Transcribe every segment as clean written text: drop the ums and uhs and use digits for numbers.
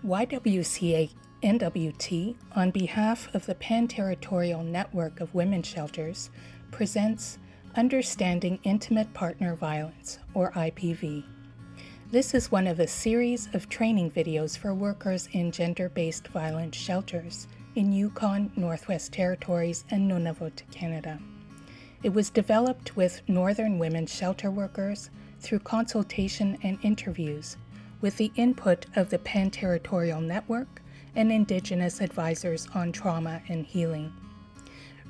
YWCA NWT, on behalf of the Pan-Territorial Network of Women's Shelters, presents Understanding Intimate Partner Violence, or IPV. This is one of a series of training videos for workers in gender-based violence shelters in Yukon, Northwest Territories, and Nunavut, Canada. It was developed with Northern women shelter workers through consultation and interviews, with the input of the Pan-Territorial Network and Indigenous advisors on trauma and healing.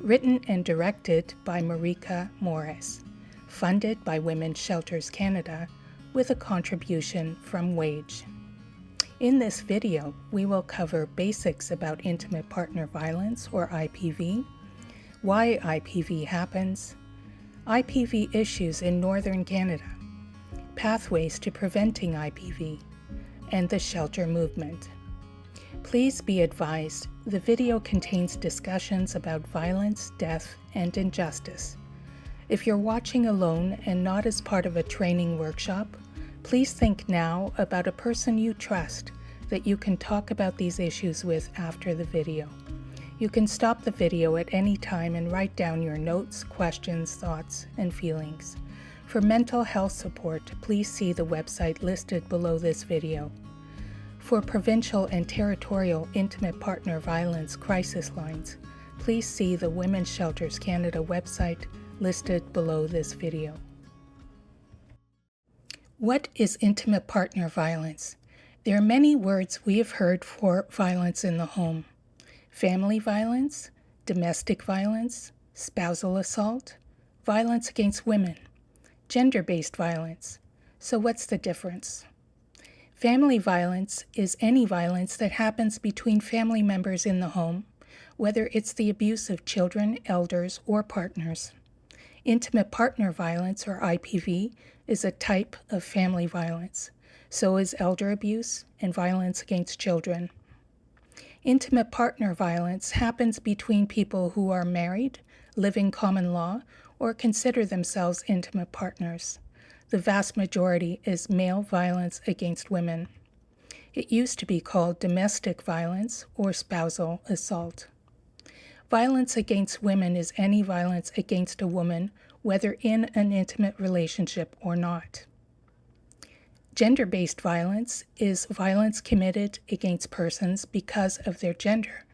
Written and directed by Marika Morris, funded by Women's Shelters Canada, with a contribution from Wage. In this video, we will cover basics about intimate partner violence, or IPV, why IPV happens, IPV issues in Northern Canada, pathways to preventing IPV, and the shelter movement. Please be advised, the video contains discussions about violence, death, and injustice. If you're watching alone and not as part of a training workshop, please think now about a person you trust that you can talk about these issues with after the video. You can stop the video at any time and write down your notes, questions, thoughts, and feelings. For mental health support, please see the website listed below this video. For provincial and territorial intimate partner violence crisis lines, please see the Women's Shelters Canada website listed below this video. What is intimate partner violence? There are many words we have heard for violence in the home. Family violence, domestic violence, spousal assault, violence against women, gender-based violence. So what's the difference? Family violence is any violence that happens between family members in the home, whether it's the abuse of children, elders, or partners. Intimate partner violence, or IPV, is a type of family violence. So is elder abuse and violence against children. Intimate partner violence happens between people who are married, live in common law, or consider themselves intimate partners. The vast majority is male violence against women. It used to be called domestic violence or spousal assault. Violence against women is any violence against a woman, whether in an intimate relationship or not. Gender-based violence is violence committed against persons because of their gender.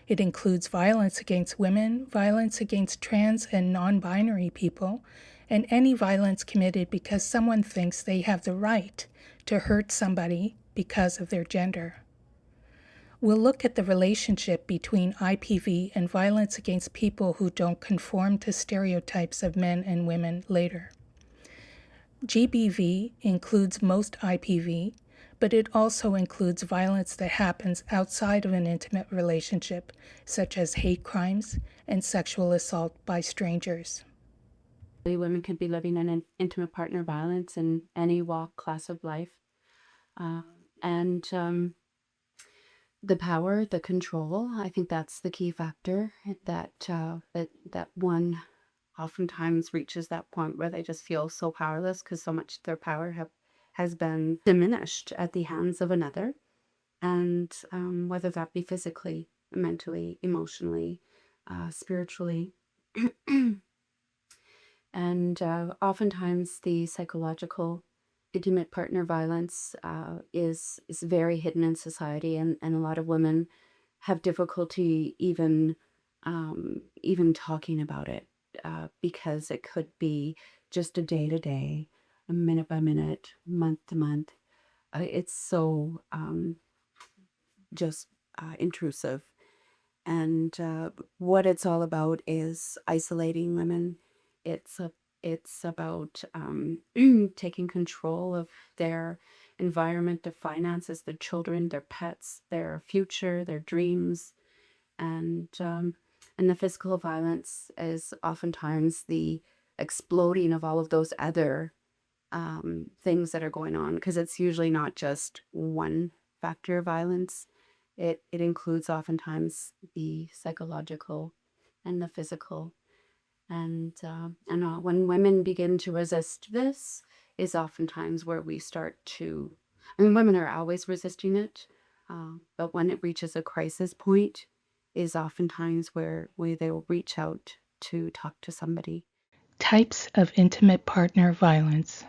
It includes violence against women, violence against trans and non-binary people, and any violence committed because someone thinks they have the right to hurt somebody because of their gender. We'll look at the relationship between IPV and violence against people who don't conform to stereotypes of men and women later. GBV includes most IPV, but it also includes violence that happens outside of an intimate relationship, such as hate crimes and sexual assault by strangers. Women could be living in an intimate partner violence in any walk, class of life. The power, the control, I think that's the key factor, that one oftentimes reaches that point where they just feel so powerless because so much of their power has been diminished at the hands of another. And whether that be physically, mentally, emotionally, spiritually. And oftentimes the psychological intimate partner violence is very hidden in society, and a lot of women have difficulty even talking about it because it could be just a day-to-day, a minute-by-minute, month-to-month. It's so intrusive. And what it's all about is isolating women. It's about taking control of their environment, their finances, their children, their pets, their future, their dreams. And the physical violence is oftentimes the exploding of all of those other things that are going on, because it's usually not just one factor of violence. It includes oftentimes the psychological and the physical. And when women begin to resist this is oftentimes where we start to, I mean, women are always resisting it, But when it reaches a crisis point is oftentimes where they will reach out to talk to somebody. Types of intimate partner violence.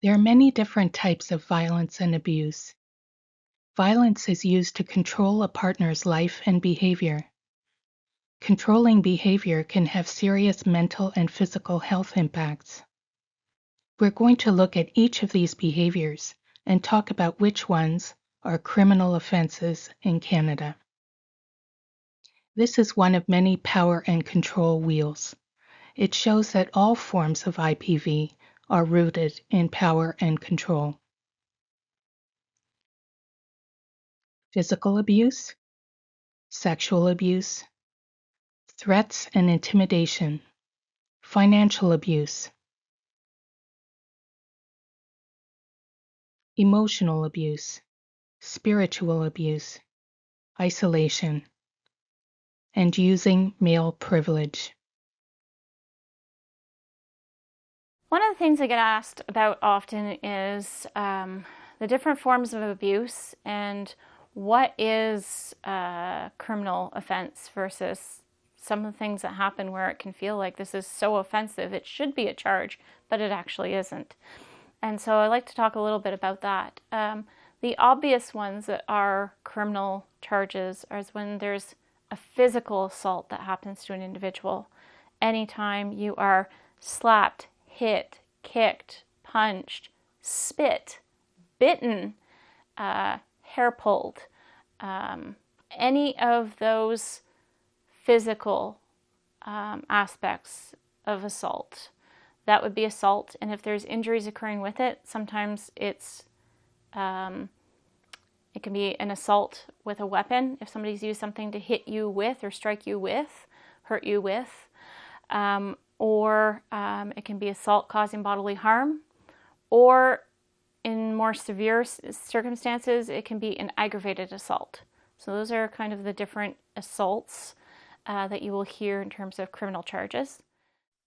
There are many different types of violence and abuse. Violence is used to control a partner's life and behavior. Controlling behavior can have serious mental and physical health impacts. We're going to look at each of these behaviors and talk about which ones are criminal offenses in Canada. This is one of many power and control wheels. It shows that all forms of IPV are rooted in power and control. Physical abuse, sexual abuse, threats and intimidation, financial abuse, emotional abuse, spiritual abuse, isolation, and using male privilege. One of the things I get asked about often is the different forms of abuse and what is a criminal offense versus some of the things that happen where it can feel like this is so offensive, it should be a charge, but it actually isn't. And so I like to talk a little bit about that. The obvious ones that are criminal charges are when there's a physical assault that happens to an individual. Anytime you are slapped, hit, kicked, punched, spit, bitten, hair pulled, any of those physical aspects of assault, that would be assault. And if there's injuries occurring with it, sometimes it can be an assault with a weapon. If somebody's used something to hit you with or strike you with, hurt you with, or it can be assault causing bodily harm, or in more severe circumstances, it can be an aggravated assault. So those are kind of the different assaults that you will hear in terms of criminal charges.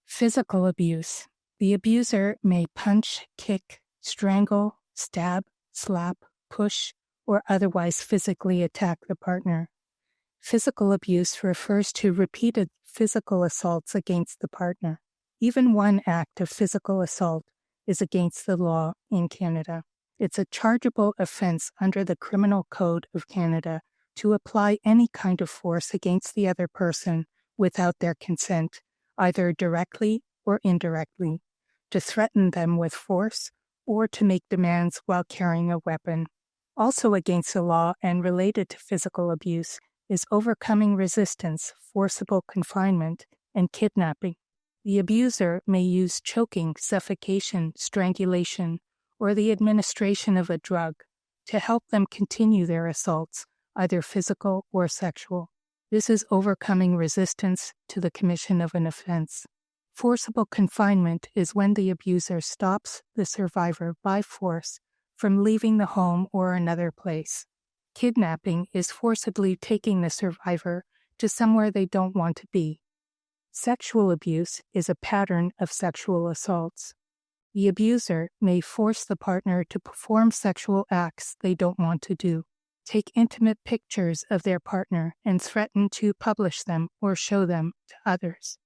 Physical abuse. The abuser may punch, kick, strangle, stab, slap, push, or otherwise physically attack the partner. Physical abuse refers to repeated physical assaults against the partner. Even one act of physical assault is against the law in Canada. It's a chargeable offense under the Criminal Code of Canada to apply any kind of force against the other person without their consent, either directly or indirectly, to threaten them with force, or to make demands while carrying a weapon. Also against the law and related to physical abuse is overcoming resistance, forcible confinement, and kidnapping. The abuser may use choking, suffocation, strangulation, or the administration of a drug to help them continue their assaults, either physical or sexual. This is overcoming resistance to the commission of an offense. Forcible confinement is when the abuser stops the survivor by force from leaving the home or another place. Kidnapping is forcibly taking the survivor to somewhere they don't want to be. Sexual abuse is a pattern of sexual assaults. The abuser may force the partner to perform sexual acts they don't want to do, take intimate pictures of their partner, and threaten to publish them or show them to others.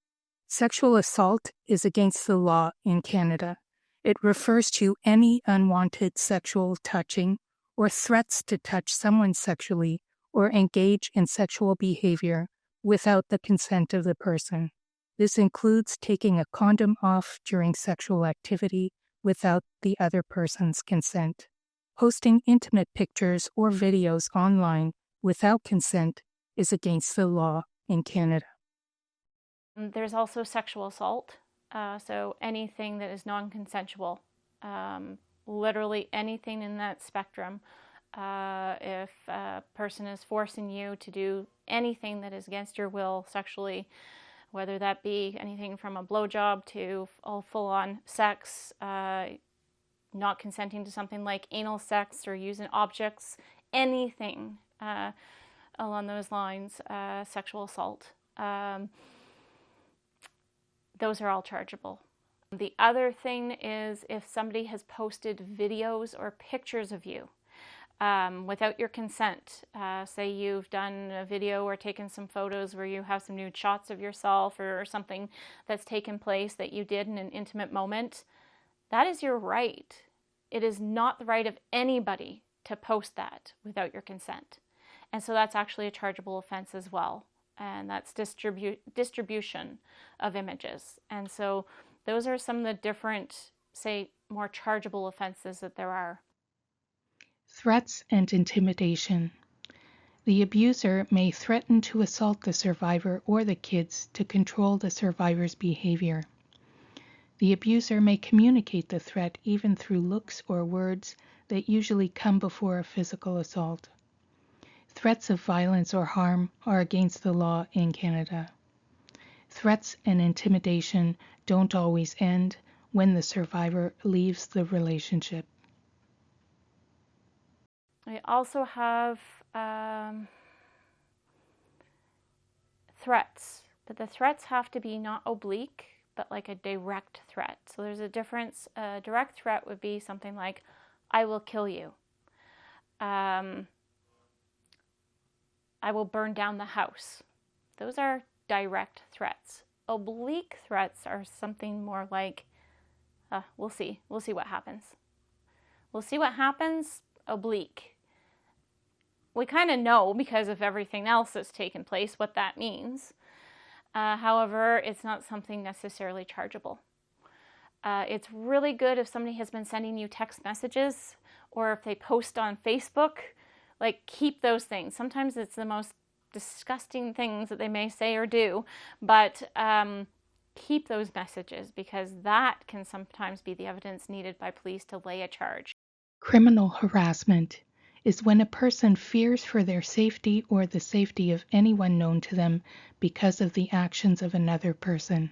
Sexual assault is against the law in Canada. It refers to any unwanted sexual touching or threats to touch someone sexually or engage in sexual behavior without the consent of the person. This includes taking a condom off during sexual activity without the other person's consent. Posting intimate pictures or videos online without consent is against the law in Canada. There's also sexual assault, so anything that is non-consensual, literally anything in that spectrum. If a person is forcing you to do anything that is against your will sexually, whether that be anything from a blowjob to all full-on sex, not consenting to something like anal sex or using objects, anything along those lines, sexual assault. Those are all chargeable. The other thing is if somebody has posted videos or pictures of you without your consent. Say you've done a video or taken some photos where you have some nude shots of yourself or something that's taken place that you did in an intimate moment. That is your right. It is not the right of anybody to post that without your consent. And so that's actually a chargeable offense as well. And that's distribution of images. And so those are some of the different, say, more chargeable offenses that there are. Threats and intimidation. The abuser may threaten to assault the survivor or the kids to control the survivor's behavior. The abuser may communicate the threat even through looks or words that usually come before a physical assault. Threats of violence or harm are against the law in Canada. Threats and intimidation don't always end when the survivor leaves the relationship. We also have threats, but the threats have to be not oblique, but like a direct threat. So there's a difference. A direct threat would be something like, I will kill you. I will burn down the house. Those are direct threats. Oblique threats are something more like, we'll see what happens. We'll see what happens, oblique. We kind of know because of everything else that's taken place what that means. However, it's not something necessarily chargeable. It's really good if somebody has been sending you text messages or if they post on Facebook, like keep those things. Sometimes it's the most disgusting things that they may say or do, but keep those messages because that can sometimes be the evidence needed by police to lay a charge. Criminal harassment is when a person fears for their safety or the safety of anyone known to them because of the actions of another person.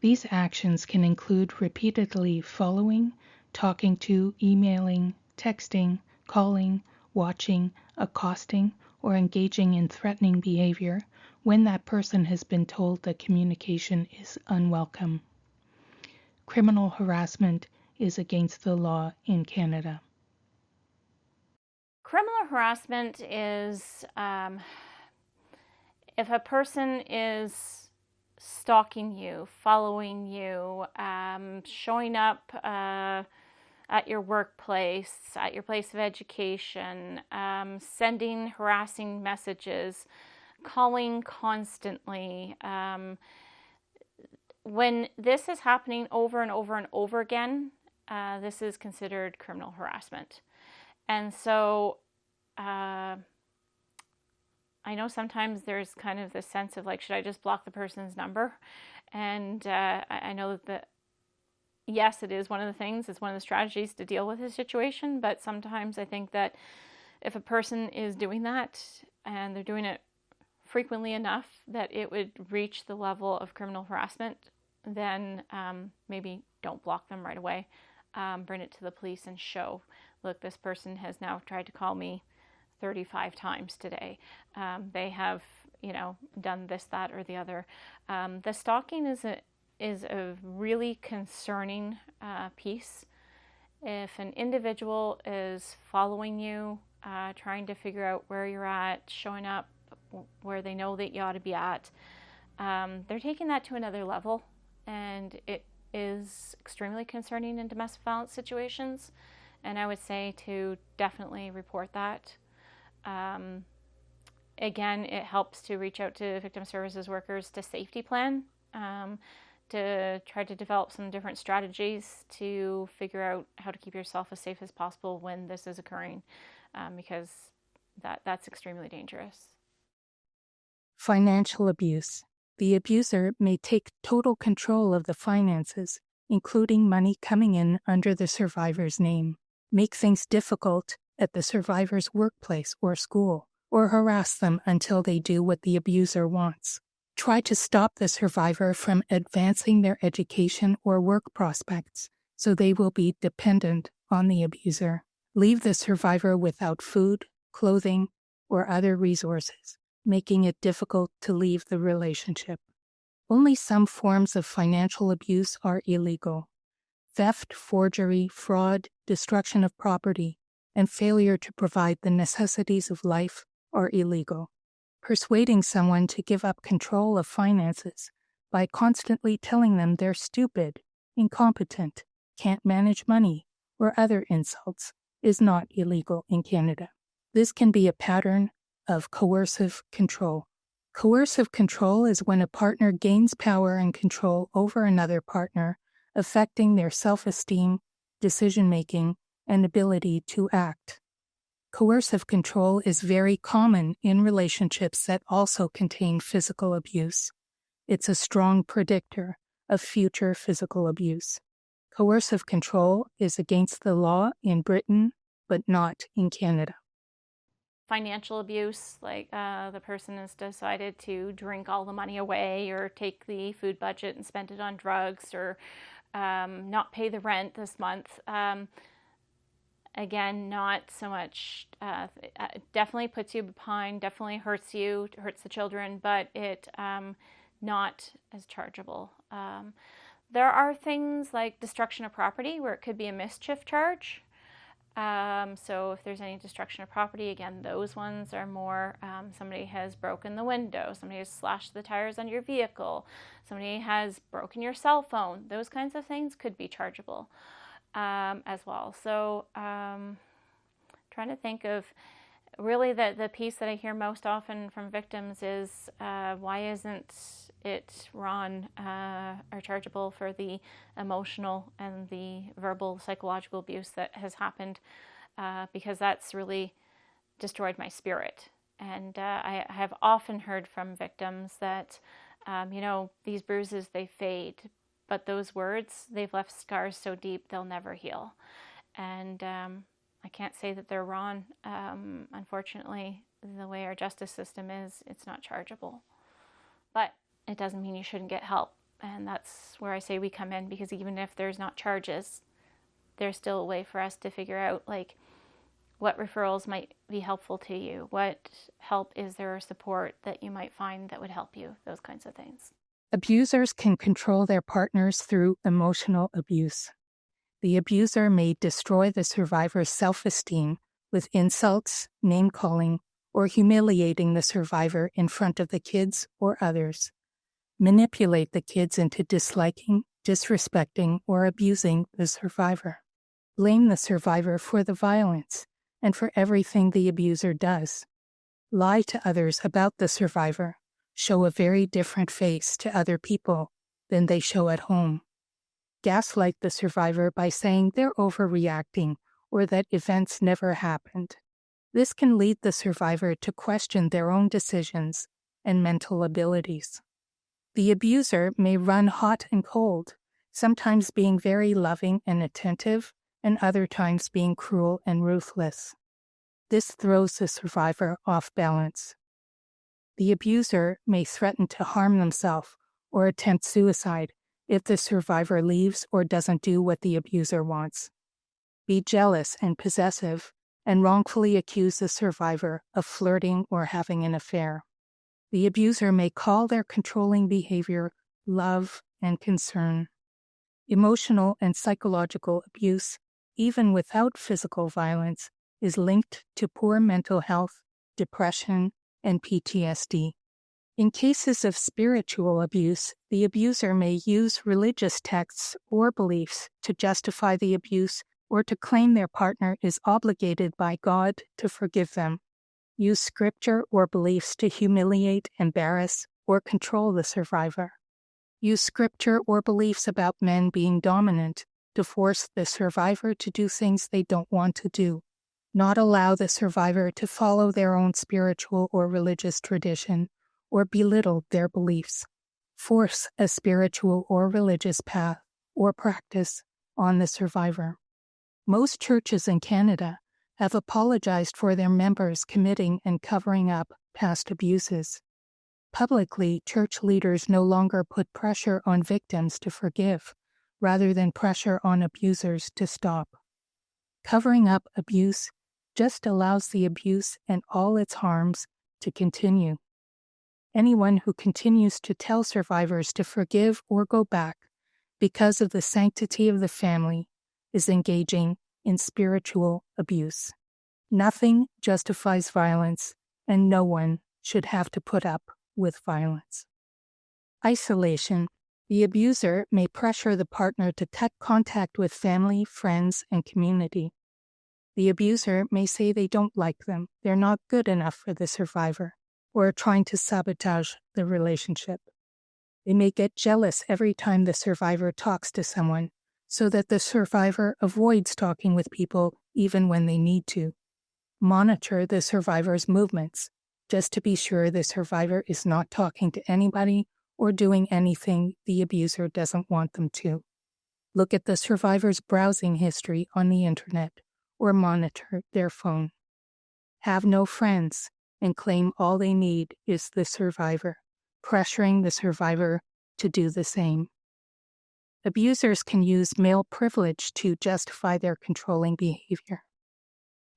These actions can include repeatedly following, talking to, emailing, texting, calling, watching, accosting, or engaging in threatening behavior when that person has been told that communication is unwelcome. Criminal harassment is against the law in Canada. Criminal harassment is if a person is stalking you, following you, showing up at your workplace, at your place of education, sending harassing messages, calling constantly. When this is happening over and over and over again, this is considered criminal harassment. And so I know sometimes there's kind of this sense of like, should I just block the person's number? And I know that yes, it is one of the things, it's one of the strategies to deal with a situation, but sometimes I think that if a person is doing that and they're doing it frequently enough that it would reach the level of criminal harassment, then maybe don't block them right away. Bring it to the police and show, look, this person has now tried to call me 35 times today. They have, done this, that, or the other. The stalking is a really concerning piece. If an individual is following you, trying to figure out where you're at, showing up where they know that you ought to be at, they're taking that to another level, and it is extremely concerning in domestic violence situations. And I would say to definitely report that. Again, it helps to reach out to victim services workers to safety plan, to try to develop some different strategies to figure out how to keep yourself as safe as possible when this is occurring, because that's extremely dangerous. Financial abuse. The abuser may take total control of the finances, including money coming in under the survivor's name, make things difficult at the survivor's workplace or school, or harass them until they do what the abuser wants. Try to stop the survivor from advancing their education or work prospects, so they will be dependent on the abuser. Leave the survivor without food, clothing, or other resources, making it difficult to leave the relationship. Only some forms of financial abuse are illegal. Theft, forgery, fraud, destruction of property, and failure to provide the necessities of life are illegal. Persuading someone to give up control of finances by constantly telling them they're stupid, incompetent, can't manage money, or other insults is not illegal in Canada. This can be a pattern of coercive control. Coercive control is when a partner gains power and control over another partner, affecting their self-esteem, decision-making, and ability to act. Coercive control is very common in relationships that also contain physical abuse. It's a strong predictor of future physical abuse. Coercive control is against the law in Britain, but not in Canada. Financial abuse, like the person has decided to drink all the money away or take the food budget and spend it on drugs or not pay the rent this month. Again, not so much, definitely puts you behind, definitely hurts you, hurts the children, but it not as chargeable. There are things like destruction of property where it could be a mischief charge. So if there's any destruction of property, again, those ones are more, somebody has broken the window, somebody has slashed the tires on your vehicle, somebody has broken your cell phone. Those kinds of things could be chargeable as well. So trying to think of really the piece that I hear most often from victims is why isn't it RON or chargeable for the emotional and the verbal psychological abuse that has happened, because that's really destroyed my spirit. And I have often heard from victims that these bruises, they fade, but those words, they've left scars so deep they'll never heal. And I can't say that they're RON. Unfortunately, the way our justice system is, it's not chargeable. But it doesn't mean you shouldn't get help. And that's where I say we come in, because even if there's not charges, there's still a way for us to figure out what referrals might be helpful to you, what help is there or support that you might find that would help you, those kinds of things. Abusers can control their partners through emotional abuse. The abuser may destroy the survivor's self-esteem with insults, name-calling, or humiliating the survivor in front of the kids or others. Manipulate the kids into disliking, disrespecting, or abusing the survivor. Blame the survivor for the violence and for everything the abuser does. Lie to others about the survivor. Show a very different face to other people than they show at home. Gaslight the survivor by saying they're overreacting or that events never happened. This can lead the survivor to question their own decisions and mental abilities. The abuser may run hot and cold, sometimes being very loving and attentive, and other times being cruel and ruthless. This throws the survivor off balance. The abuser may threaten to harm themselves or attempt suicide if the survivor leaves or doesn't do what the abuser wants. Be jealous and possessive and wrongfully accuse the survivor of flirting or having an affair. The abuser may call their controlling behavior love and concern. Emotional and psychological abuse, even without physical violence, is linked to poor mental health, depression, and PTSD. In cases of spiritual abuse, the abuser may use religious texts or beliefs to justify the abuse or to claim their partner is obligated by God to forgive them. Use scripture or beliefs to humiliate, embarrass, or control the survivor. Use scripture or beliefs about men being dominant to force the survivor to do things they don't want to do. Not allow the survivor to follow their own spiritual or religious tradition or belittle their beliefs. Force a spiritual or religious path or practice on the survivor. Most churches in Canada have apologized for their members committing and covering up past abuses. Publicly, church leaders no longer put pressure on victims to forgive, rather than pressure on abusers to stop. Covering up abuse just allows the abuse and all its harms to continue. Anyone who continues to tell survivors to forgive or go back because of the sanctity of the family is engaging in spiritual abuse. Nothing justifies violence, and no one should have to put up with violence. Isolation. The abuser may pressure the partner to cut contact with family, friends, and community. The abuser may say they don't like them, they're not good enough for the survivor, or are trying to sabotage the relationship. They may get jealous every time the survivor talks to someone, so that the survivor avoids talking with people even when they need to. Monitor the survivor's movements, just to be sure the survivor is not talking to anybody or doing anything the abuser doesn't want them to. Look at the survivor's browsing history on the internet or monitor their phone. Have no friends and claim all they need is the survivor, pressuring the survivor to do the same. Abusers can use male privilege to justify their controlling behavior.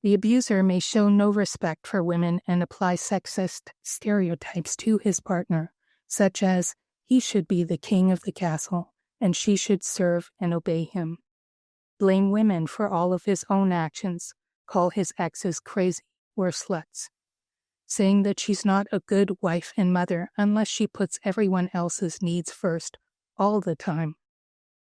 The abuser may show no respect for women and apply sexist stereotypes to his partner, such as, he should be the king of the castle and she should serve and obey him. Blame women for all of his own actions, call his exes crazy or sluts, saying that she's not a good wife and mother unless she puts everyone else's needs first all the time.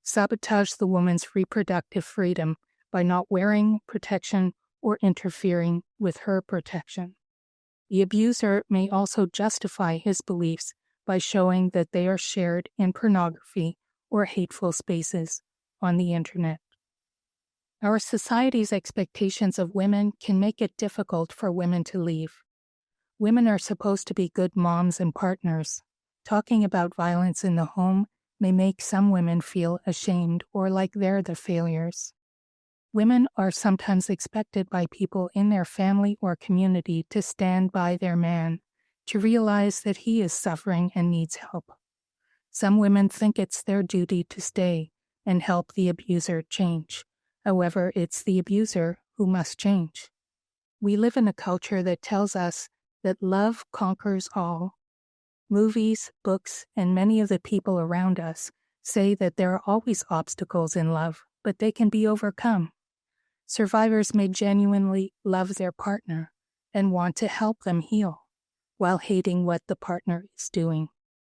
Sabotage the woman's reproductive freedom by not wearing protection or interfering with her protection. The abuser may also justify his beliefs by showing that they are shared in pornography or hateful spaces on the internet. Our society's expectations of women can make it difficult for women to leave. Women are supposed to be good moms and partners. Talking about violence in the home may make some women feel ashamed or like they're the failures. Women are sometimes expected by people in their family or community to stand by their man, to realize that he is suffering and needs help. Some women think it's their duty to stay and help the abuser change. However, it's the abuser who must change. We live in a culture that tells us that love conquers all. Movies, books, and many of the people around us say that there are always obstacles in love, but they can be overcome. Survivors may genuinely love their partner and want to help them heal, while hating what the partner is doing.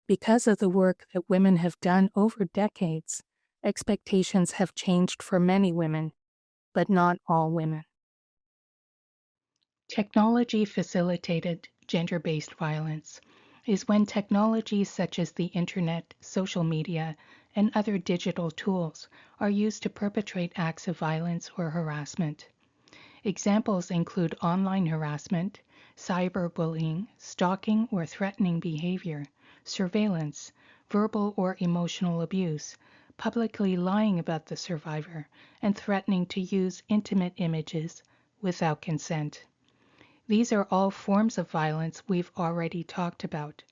Because of the work that women have done over decades, expectations have changed for many women, but not all women. Technology-facilitated gender-based violence is when technologies such as the internet, social media, and other digital tools are used to perpetrate acts of violence or harassment. Examples include online harassment, cyberbullying, stalking or threatening behavior, surveillance, verbal or emotional abuse, publicly lying about the survivor, and threatening to use intimate images without consent. These are all forms of violence we've already talked about.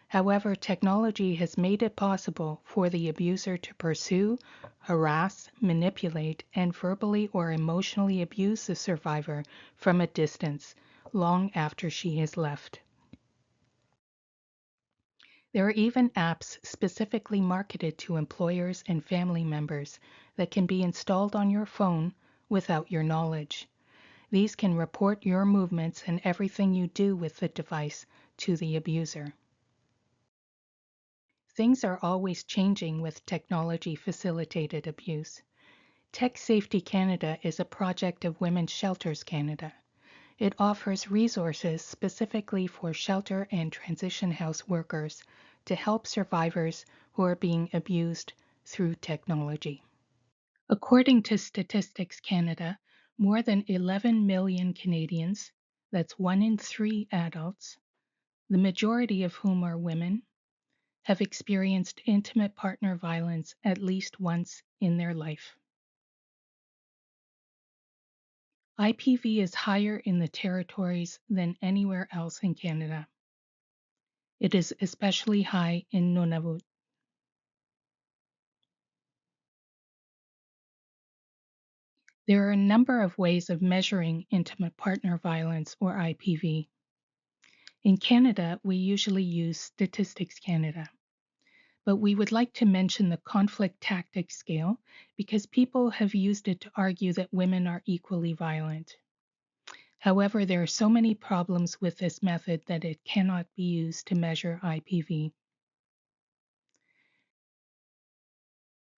However, technology has made it possible for the abuser to pursue, harass, manipulate, and verbally or emotionally abuse the survivor from a distance, long after she has left. There are even apps specifically marketed to employers and family members that can be installed on your phone without your knowledge. These can report your movements and everything you do with the device to the abuser. Things are always changing with technology-facilitated abuse. Tech Safety Canada is a project of Women's Shelters Canada. It offers resources specifically for shelter and transition house workers to help survivors who are being abused through technology. According to Statistics Canada, more than 11 million Canadians, that's 1 in 3 adults, the majority of whom are women, have experienced intimate partner violence at least once in their life. IPV is higher in the territories than anywhere else in Canada. It is especially high in Nunavut. There are a number of ways of measuring intimate partner violence, or IPV. In Canada, we usually use Statistics Canada, but we would like to mention the conflict tactics scale because people have used it to argue that women are equally violent. However, there are so many problems with this method that it cannot be used to measure IPV.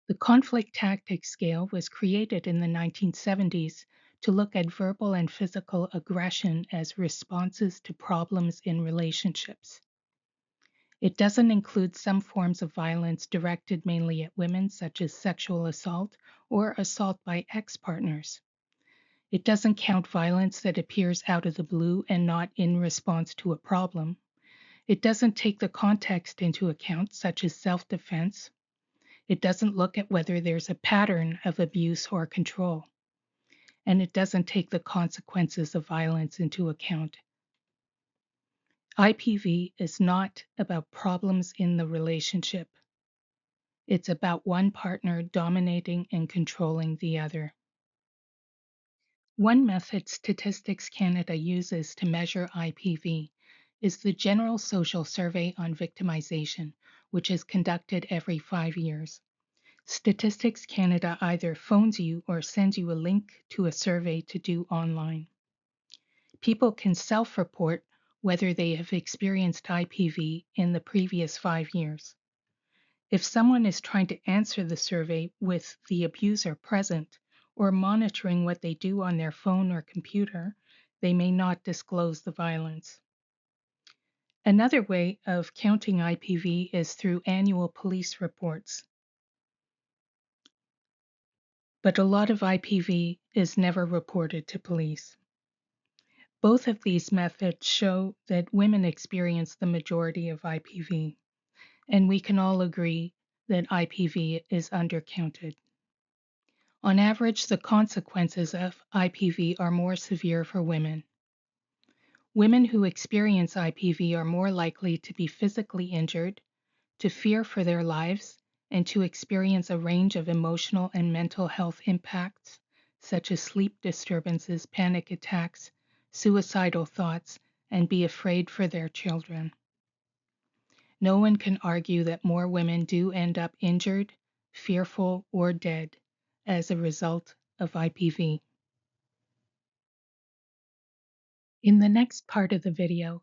The conflict tactics scale was created in the 1970s to look at verbal and physical aggression as responses to problems in relationships. It doesn't include some forms of violence directed mainly at women, such as sexual assault or assault by ex-partners. It doesn't count violence that appears out of the blue and not in response to a problem. It doesn't take the context into account, such as self-defense. It doesn't look at whether there's a pattern of abuse or control. And it doesn't take the consequences of violence into account. IPV is not about problems in the relationship. It's about one partner dominating and controlling the other. One method Statistics Canada uses to measure IPV is the General Social Survey on Victimization, which is conducted every 5 years. Statistics Canada either phones you or sends you a link to a survey to do online. People can self-report whether they have experienced IPV in the previous 5 years. If someone is trying to answer the survey with the abuser present or monitoring what they do on their phone or computer, they may not disclose the violence. Another way of counting IPV is through annual police reports. But a lot of IPV is never reported to police. Both of these methods show that women experience the majority of IPV, and we can all agree that IPV is undercounted. On average, the consequences of IPV are more severe for women. Women who experience IPV are more likely to be physically injured, to fear for their lives, and to experience a range of emotional and mental health impacts, such as sleep disturbances, panic attacks, suicidal thoughts, and be afraid for their children. No one can argue that more women do end up injured, fearful, or dead as a result of IPV. In the next part of the video,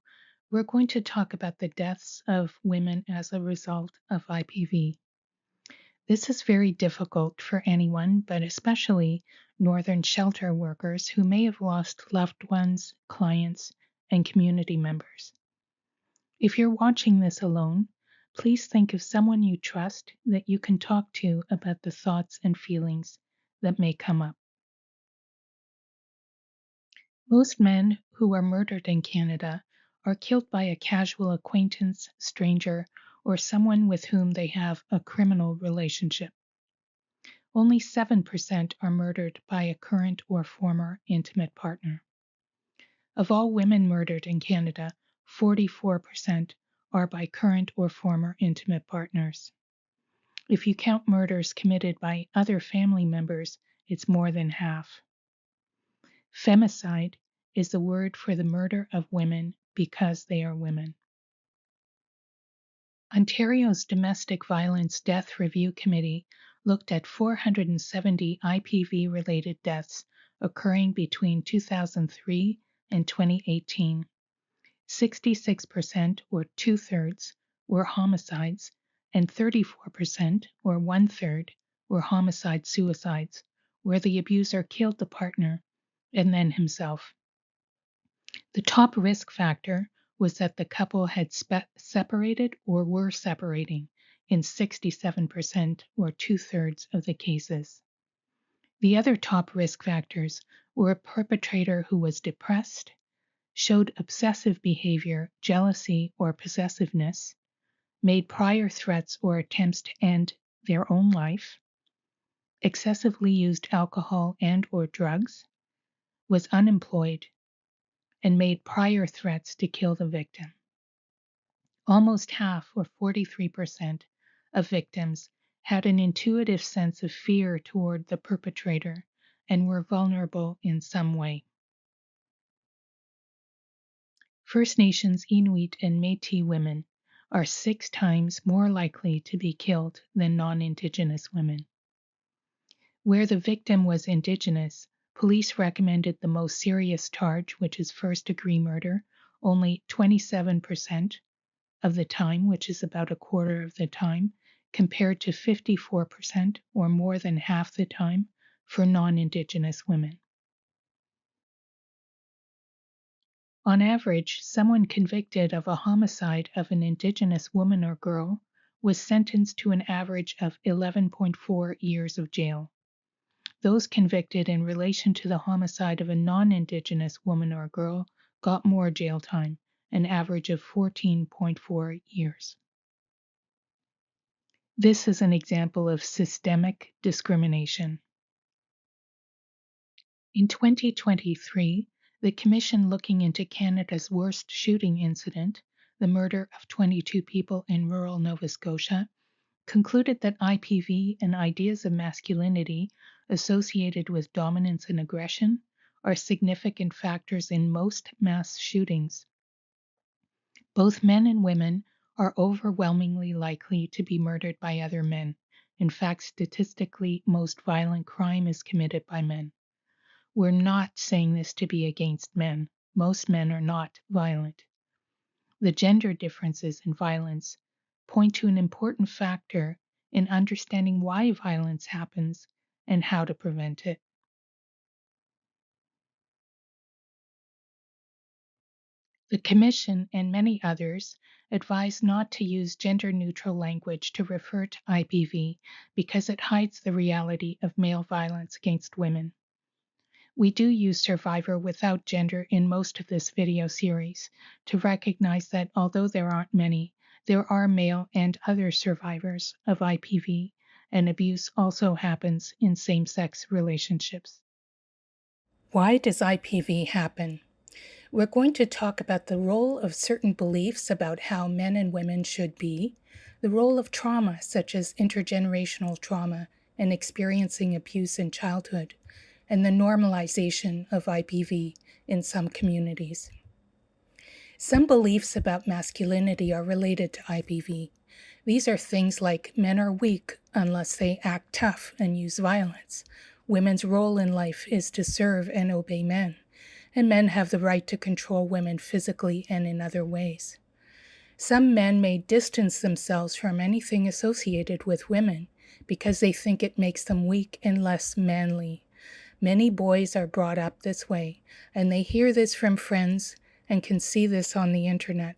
we're going to talk about the deaths of women as a result of IPV. This is very difficult for anyone, but especially Northern shelter workers who may have lost loved ones, clients, and community members. If you're watching this alone, please think of someone you trust that you can talk to about the thoughts and feelings that may come up. Most men who are murdered in Canada are killed by a casual acquaintance, stranger, or someone with whom they have a criminal relationship. Only 7% are murdered by a current or former intimate partner. Of all women murdered in Canada, 44% are by current or former intimate partners. If you count murders committed by other family members, it's more than half. Femicide is the word for the murder of women because they are women. Ontario's Domestic Violence Death Review Committee looked at 470 IPV-related deaths occurring between 2003 and 2018. 66%, or two-thirds, were homicides, and 34%, or one-third, were homicide-suicides, where the abuser killed the partner and then himself. The top risk factor was that the couple had separated or were separating in 67%, or two-thirds, of the cases. The other top risk factors were a perpetrator who was depressed, showed obsessive behavior, jealousy, or possessiveness, made prior threats or attempts to end their own life, excessively used alcohol and or drugs, was unemployed, and made prior threats to kill the victim. Almost half, or 43%, of victims had an intuitive sense of fear toward the perpetrator and were vulnerable in some way. First Nations, Inuit, and Métis women are 6 times more likely to be killed than non-Indigenous women. Where the victim was Indigenous, police recommended the most serious charge, which is first-degree murder, only 27% of the time, which is about a quarter of the time, compared to 54%, or more than half the time, for non-Indigenous women. On average, someone convicted of a homicide of an Indigenous woman or girl was sentenced to an average of 11.4 years of jail. Those convicted in relation to the homicide of a non-Indigenous woman or girl got more jail time, an average of 14.4 years. This is an example of systemic discrimination. In 2023, the Commission looking into Canada's worst shooting incident, the murder of 22 people in rural Nova Scotia, concluded that IPV and ideas of masculinity associated with dominance and aggression are significant factors in most mass shootings. Both men and women are overwhelmingly likely to be murdered by other men. In fact, statistically, most violent crime is committed by men. We're not saying this to be against men. Most men are not violent. The gender differences in violence point to an important factor in understanding why violence happens and how to prevent it. The Commission and many others advise not to use gender-neutral language to refer to IPV because it hides the reality of male violence against women. We do use survivor without gender in most of this video series to recognize that although there aren't many, there are male and other survivors of IPV, and abuse also happens in same-sex relationships. Why does IPV happen? We're going to talk about the role of certain beliefs about how men and women should be, the role of trauma such as intergenerational trauma and experiencing abuse in childhood, and the normalization of IPV in some communities. Some beliefs about masculinity are related to IPV. These are things like men are weak unless they act tough and use violence. Women's role in life is to serve and obey men, and men have the right to control women physically and in other ways. Some men may distance themselves from anything associated with women because they think it makes them weak and less manly. Many boys are brought up this way, and they hear this from friends and can see this on the internet.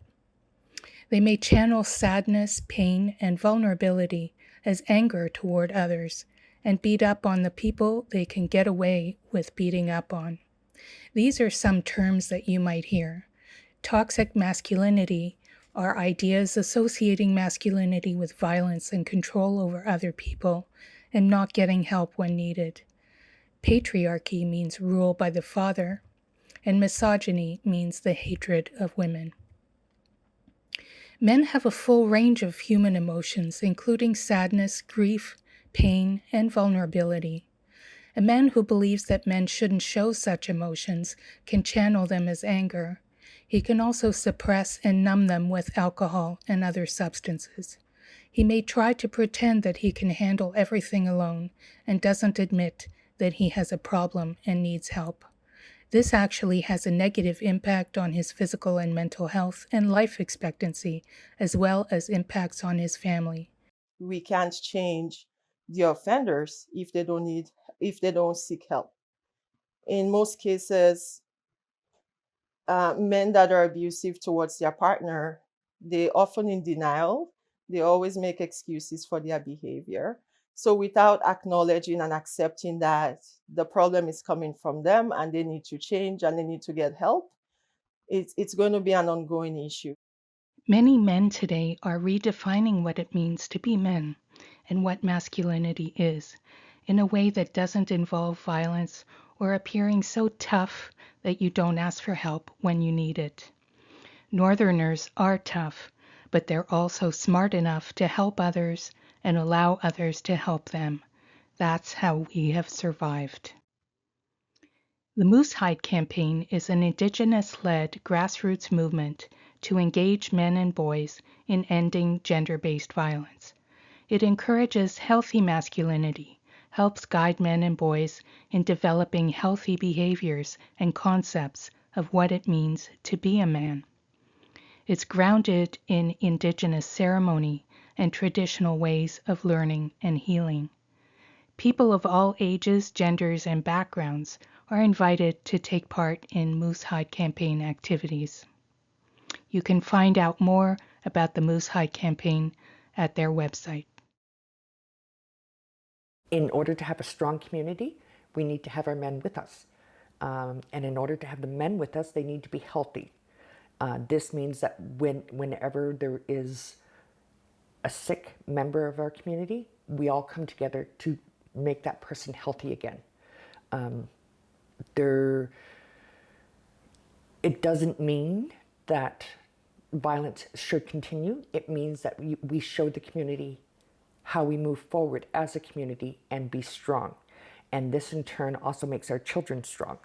They may channel sadness, pain, and vulnerability as anger toward others and beat up on the people they can get away with beating up on. These are some terms that you might hear. Toxic masculinity are ideas associating masculinity with violence and control over other people and not getting help when needed. Patriarchy means rule by the father, and misogyny means the hatred of women. Men have a full range of human emotions, including sadness, grief, pain, and vulnerability. A man who believes that men shouldn't show such emotions can channel them as anger. He can also suppress and numb them with alcohol and other substances. He may try to pretend that he can handle everything alone and doesn't admit that he has a problem and needs help. This actually has a negative impact on his physical and mental health and life expectancy, as well as impacts on his family. We can't change the offenders if they don't seek help. In most cases, men that are abusive towards their partner, they often in denial. They always make excuses for their behavior. So without acknowledging and accepting that the problem is coming from them and they need to change and they need to get help, it's going to be an ongoing issue. Many men today are redefining what it means to be men and what masculinity is in a way that doesn't involve violence or appearing so tough that you don't ask for help when you need it. Northerners are tough, but they're also smart enough to help others and allow others to help them. That's how we have survived. The Moose Hide campaign is an Indigenous-led grassroots movement to engage men and boys in ending gender-based violence. It encourages healthy masculinity, helps guide men and boys in developing healthy behaviors and concepts of what it means to be a man. It's grounded in Indigenous ceremony and traditional ways of learning and healing. People of all ages, genders, and backgrounds are invited to take part in Moose Hide campaign activities. You can find out more about the Moose Hide campaign at their website. In order to have a strong community, we need to have our men with us. And in order to have the men with us, they need to be healthy. This means that whenever there is a sick member of our community, we all come together to make that person healthy again. It doesn't mean that violence should continue. It means that we show the community how we move forward as a community and be strong. And this in turn also makes our children strong.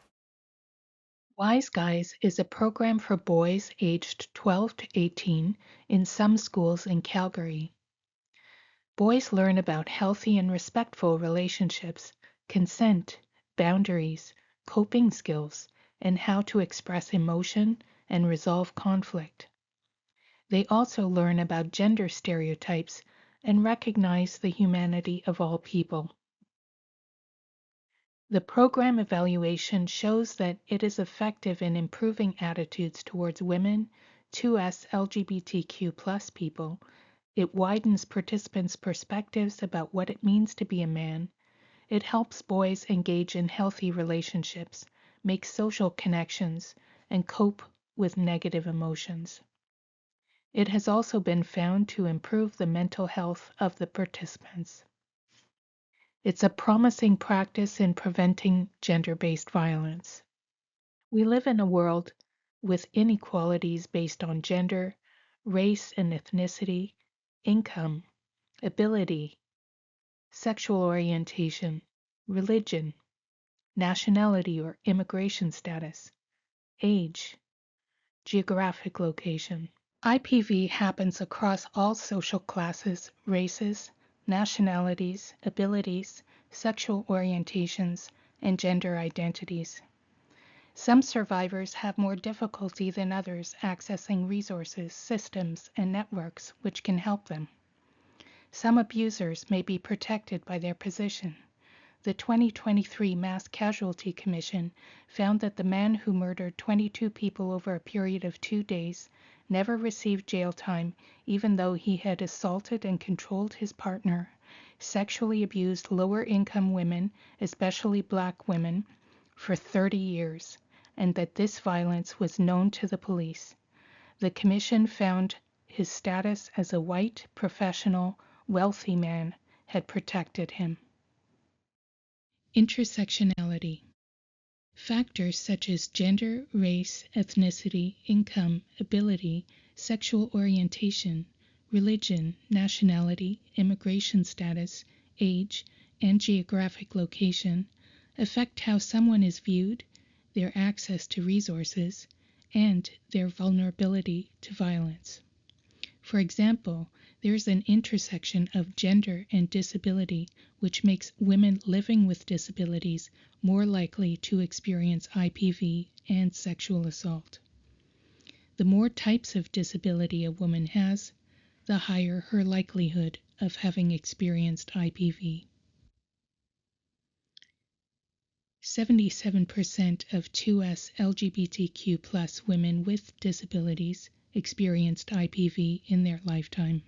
Wise Guys is a program for boys aged 12 to 18 in some schools in Calgary. Boys learn about healthy and respectful relationships, consent, boundaries, coping skills, and how to express emotion and resolve conflict. They also learn about gender stereotypes and recognize the humanity of all people. The program evaluation shows that it is effective in improving attitudes towards women, 2S LGBTQ+ people. It widens participants' perspectives about what it means to be a man. It helps boys engage in healthy relationships, make social connections, and cope with negative emotions. It has also been found to improve the mental health of the participants. It's a promising practice in preventing gender-based violence. We live in a world with inequalities based on gender, race and ethnicity, income, ability, sexual orientation, religion, nationality or immigration status, age, geographic location. IPV happens across all social classes, races, nationalities, abilities, sexual orientations, and gender identities. Some survivors have more difficulty than others accessing resources, systems, and networks which can help them. Some abusers may be protected by their position. The 2023 Mass Casualty Commission found that the man who murdered 22 people over a period of 2 days never received jail time, even though he had assaulted and controlled his partner, sexually abused lower-income women, especially Black women, for 30 years, and that this violence was known to the police. The commission found his status as a white, professional, wealthy man had protected him. Intersectionality. Factors such as gender, race, ethnicity, income, ability, sexual orientation, religion, nationality, immigration status, age, and geographic location affect how someone is viewed, their access to resources, and their vulnerability to violence. For example, there is an intersection of gender and disability which makes women living with disabilities more likely to experience IPV and sexual assault. The more types of disability a woman has, the higher her likelihood of having experienced IPV. 77% of 2S LGBTQ+ women with disabilities experienced IPV in their lifetime.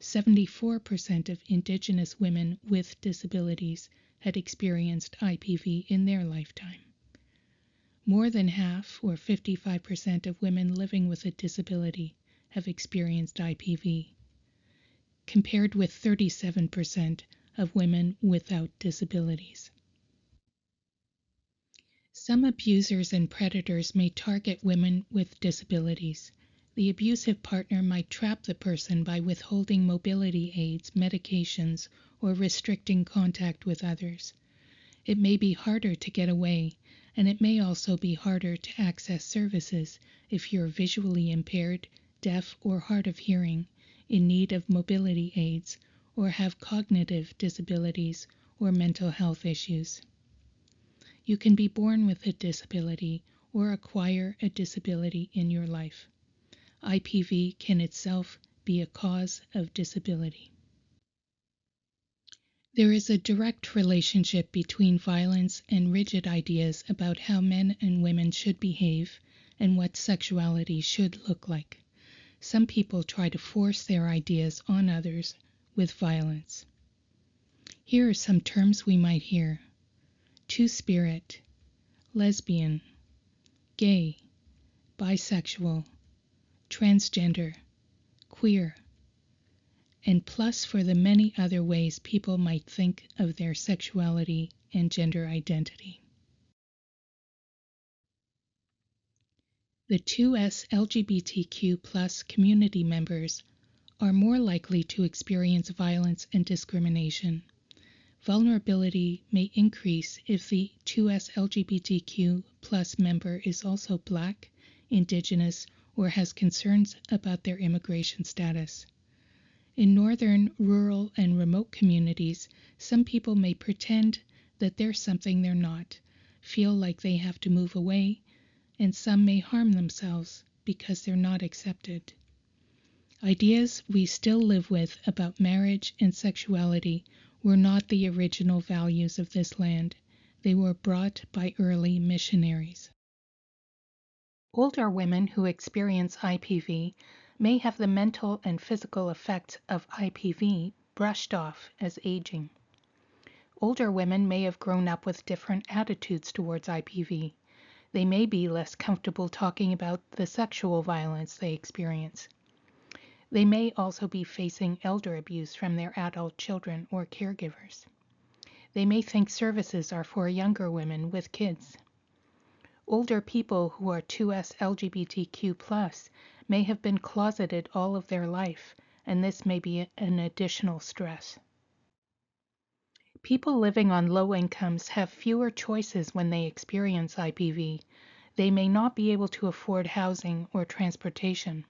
74% of Indigenous women with disabilities had experienced IPV in their lifetime. More than half, or 55%, of women living with a disability have experienced IPV, compared with 37% of women without disabilities. Some abusers and predators may target women with disabilities. The abusive partner might trap the person by withholding mobility aids, medications, or restricting contact with others. It may be harder to get away, and it may also be harder to access services if you're visually impaired, deaf, or hard of hearing, in need of mobility aids, or have cognitive disabilities or mental health issues. You can be born with a disability or acquire a disability in your life. IPV can itself be a cause of disability. There is a direct relationship between violence and rigid ideas about how men and women should behave and what sexuality should look like. Some people try to force their ideas on others with violence. Here are some terms we might hear: two-spirit, lesbian, gay, bisexual, transgender, queer, and plus for the many other ways people might think of their sexuality and gender identity. The 2S LGBTQ+ community members are more likely to experience violence and discrimination. Vulnerability may increase if the 2S LGBTQ+ member is also Black, Indigenous, or has concerns about their immigration status. In northern, rural, and remote communities, some people may pretend that they're something they're not, feel like they have to move away, and some may harm themselves because they're not accepted. Ideas we still live with about marriage and sexuality were not the original values of this land. They were brought by early missionaries. Older women who experience IPV may have the mental and physical effects of IPV brushed off as aging. Older women may have grown up with different attitudes towards IPV. They may be less comfortable talking about the sexual violence they experience. They may also be facing elder abuse from their adult children or caregivers. They may think services are for younger women with kids. Older people who are 2S LGBTQ+ may have been closeted all of their life, and this may be an additional stress. People living on low incomes have fewer choices when they experience IPV. They may not be able to afford housing or transportation.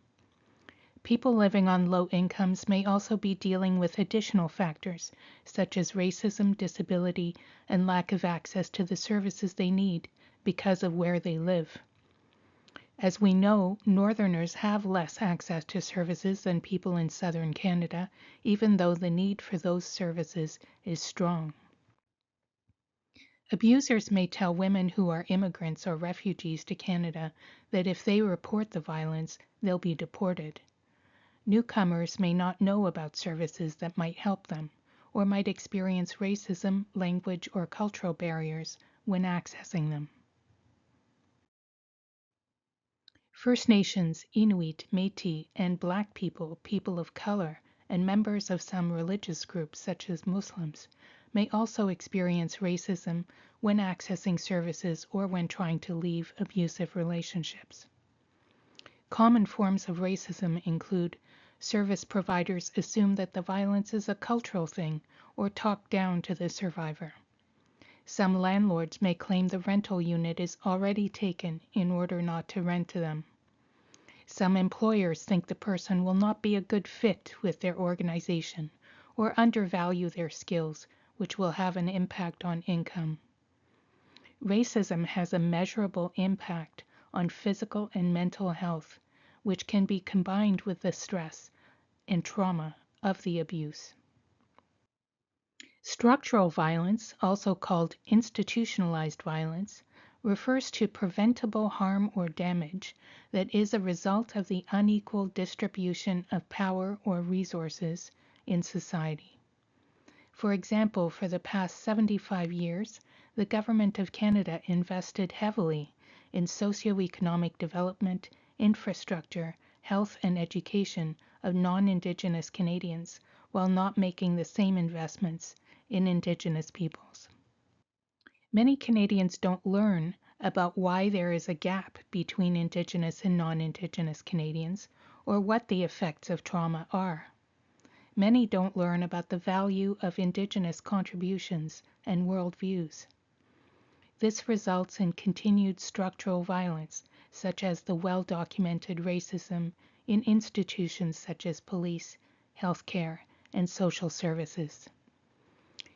People living on low incomes may also be dealing with additional factors, such as racism, disability, and lack of access to the services they need because of where they live. As we know, Northerners have less access to services than people in southern Canada, even though the need for those services is strong. Abusers may tell women who are immigrants or refugees to Canada that if they report the violence, they'll be deported. Newcomers may not know about services that might help them, or might experience racism, language, or cultural barriers when accessing them. First Nations, Inuit, Métis, and Black people, people of color, and members of some religious groups such as Muslims may also experience racism when accessing services or when trying to leave abusive relationships. Common forms of racism include service providers assume that the violence is a cultural thing or talk down to the survivor. Some landlords may claim the rental unit is already taken in order not to rent to them. Some employers think the person will not be a good fit with their organization or undervalue their skills, which will have an impact on income. Racism has a measurable impact on physical and mental health, which can be combined with the stress and trauma of the abuse. Structural violence, also called institutionalized violence, refers to preventable harm or damage that is a result of the unequal distribution of power or resources in society. For example, for the past 75 years, the Government of Canada invested heavily in socioeconomic development, infrastructure, health, and education of non-Indigenous Canadians, while not making the same investments in Indigenous peoples. Many Canadians don't learn about why there is a gap between Indigenous and non-Indigenous Canadians, or what the effects of trauma are. Many don't learn about the value of Indigenous contributions and worldviews. This results in continued structural violence, such as the well-documented racism in institutions such as police, healthcare, and social services.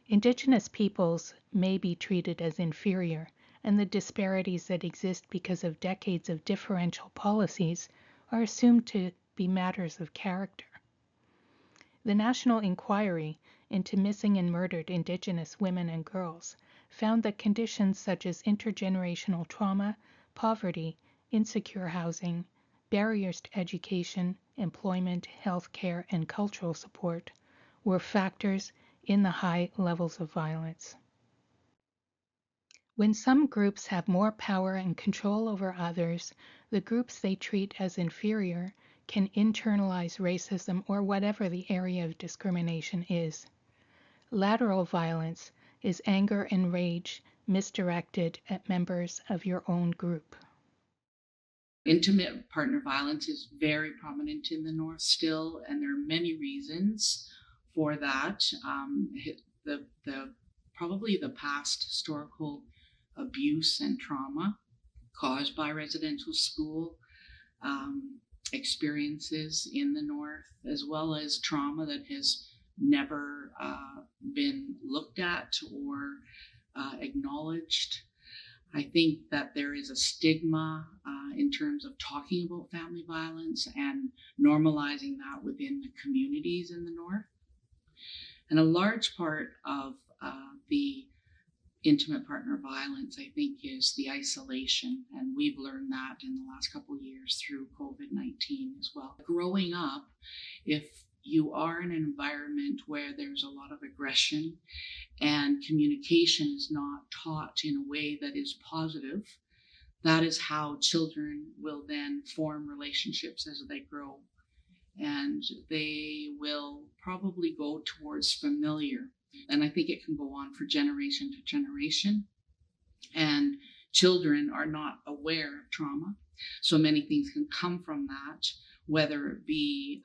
Indigenous peoples may be treated as inferior, and the disparities that exist because of decades of differential policies are assumed to be matters of character. The National Inquiry into Missing and Murdered Indigenous Women and Girls found that conditions such as intergenerational trauma, poverty, insecure housing, barriers to education, employment, health care, and cultural support were factors in the high levels of violence. When some groups have more power and control over others, the groups they treat as inferior can internalize racism or whatever the area of discrimination is. Lateral violence is anger and rage misdirected at members of your own group. Intimate partner violence is very prominent in the North still, and there are many reasons for that. Probably the past historical abuse and trauma caused by residential school experiences in the North, as well as trauma that has never been looked at or acknowledged. I think that there is a stigma in terms of talking about family violence and normalizing that within the communities in the North. And a large part of the intimate partner violence, I think, is the isolation. And we've learned that in the last couple of years through COVID-19 as well. Growing up, if you are in an environment where there's a lot of aggression and communication is not taught in a way that is positive, that is how children will then form relationships as they grow. And they will probably go towards familiar. And I think it can go on for generation to generation. And children are not aware of trauma. So many things can come from that, whether it be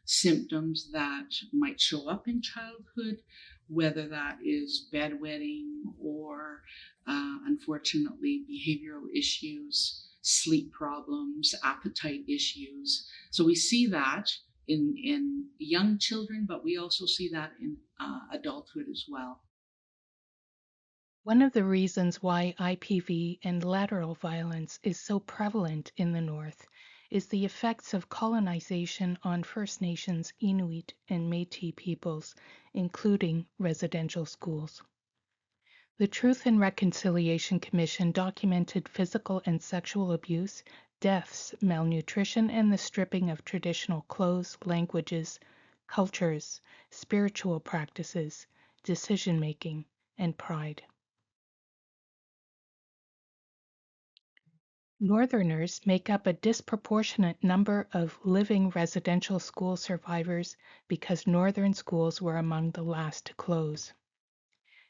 symptoms that might show up in childhood, whether that is bedwetting or unfortunately behavioral issues, sleep problems, appetite issues. So we see that in young children, but we also see that in adulthood as well. One of the reasons why IPV and lateral violence is so prevalent in the North is the effects of colonization on First Nations, Inuit, and Métis peoples, including residential schools. The Truth and Reconciliation Commission documented physical and sexual abuse, deaths, malnutrition, and the stripping of traditional clothes, languages, cultures, spiritual practices, decision-making, and pride. Northerners make up a disproportionate number of living residential school survivors because Northern schools were among the last to close.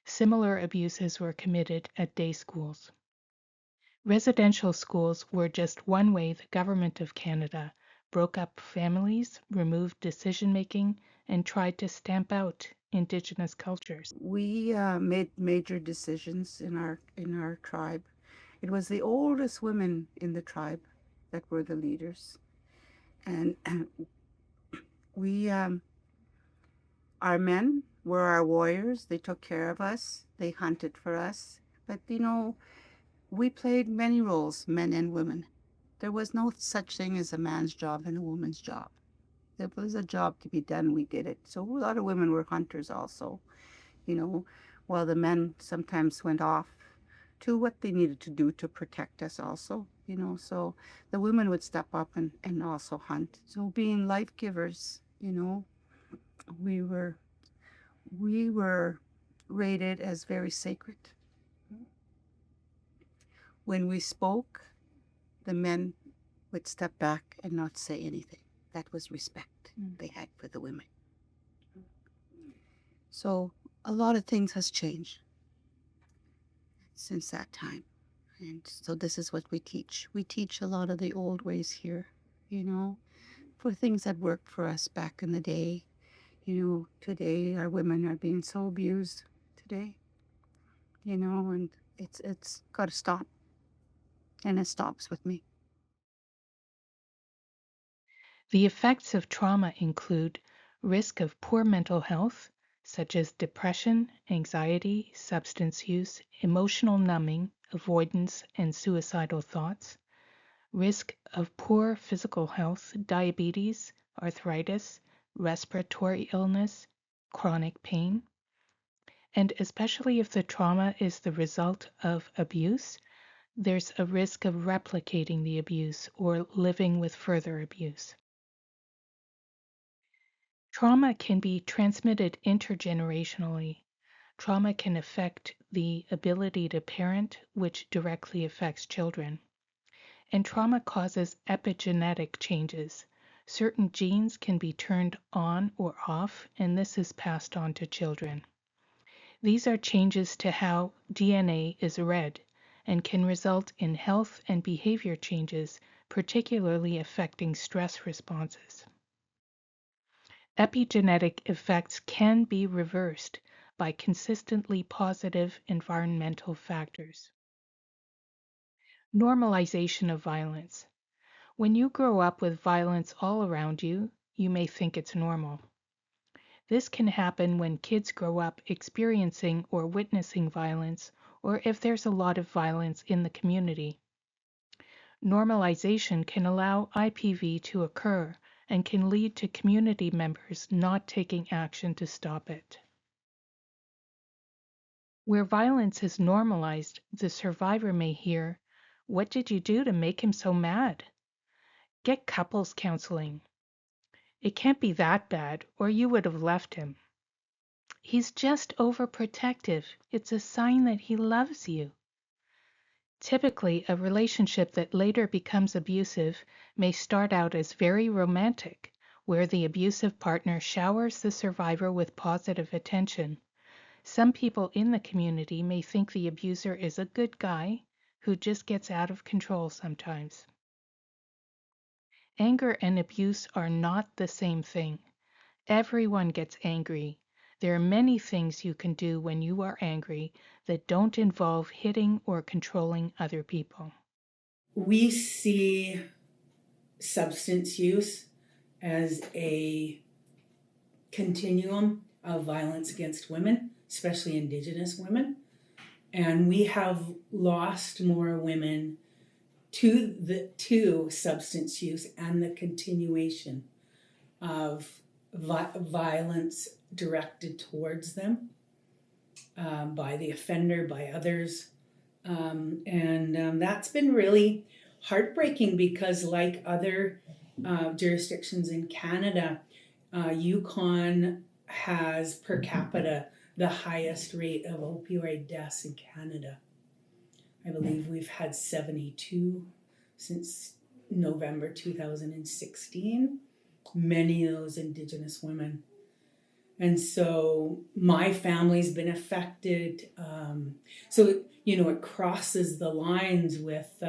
Similar abuses were committed at day schools. Residential schools were just one way the Government of Canada broke up families, removed decision-making, and tried to stamp out Indigenous cultures. We made major decisions in our tribe. It was the oldest women in the tribe that were the leaders. And we, our men were our warriors. They took care of us. They hunted for us. But, we played many roles, men and women. There was no such thing as a man's job and a woman's job. There was a job to be done, we did it. So a lot of women were hunters also, while the men sometimes went off to what they needed to do to protect us also, so the women would step up and also hunt. So being life givers, we were rated as very sacred. When we spoke, the men would step back and not say anything. That was respect they had for the women. So a lot of things has changed since that time. And so this is what we teach. We teach a lot of the old ways here, for things that worked for us back in the day. Today our women are being so abused today, and it's got to stop. And it stops with me. The effects of trauma include risk of poor mental health, such as depression, anxiety, substance use, emotional numbing, avoidance, and suicidal thoughts, risk of poor physical health, diabetes, arthritis, respiratory illness, chronic pain, and especially if the trauma is the result of abuse, there's a risk of replicating the abuse or living with further abuse. Trauma can be transmitted intergenerationally. Trauma can affect the ability to parent, which directly affects children. And trauma causes epigenetic changes. Certain genes can be turned on or off, and this is passed on to children. These are changes to how DNA is read and can result in health and behavior changes, particularly affecting stress responses. Epigenetic effects can be reversed by consistently positive environmental factors. Normalization of violence. When you grow up with violence all around you, you may think it's normal. This can happen when kids grow up experiencing or witnessing violence, or if there's a lot of violence in the community. Normalization can allow IPV to occur and can lead to community members not taking action to stop it. Where violence is normalized, the survivor may hear, "What did you do to make him so mad?" Get couples counseling. It can't be that bad, or you would have left him. He's just overprotective. It's a sign that he loves you. Typically, a relationship that later becomes abusive may start out as very romantic, where the abusive partner showers the survivor with positive attention. Some people in the community may think the abuser is a good guy who just gets out of control sometimes. Anger and abuse are not the same thing. Everyone gets angry. There are many things you can do when you are angry that don't involve hitting or controlling other people. We see substance use as a continuum of violence against women, especially Indigenous women. And we have lost more women to substance use and the continuation of violence directed towards them by the offender, by others. That's been really heartbreaking because, like other jurisdictions in Canada, Yukon has per capita the highest rate of opioid deaths in Canada. I believe we've had 72 since November 2016, many of those Indigenous women. And so my family's been affected. It crosses the lines with,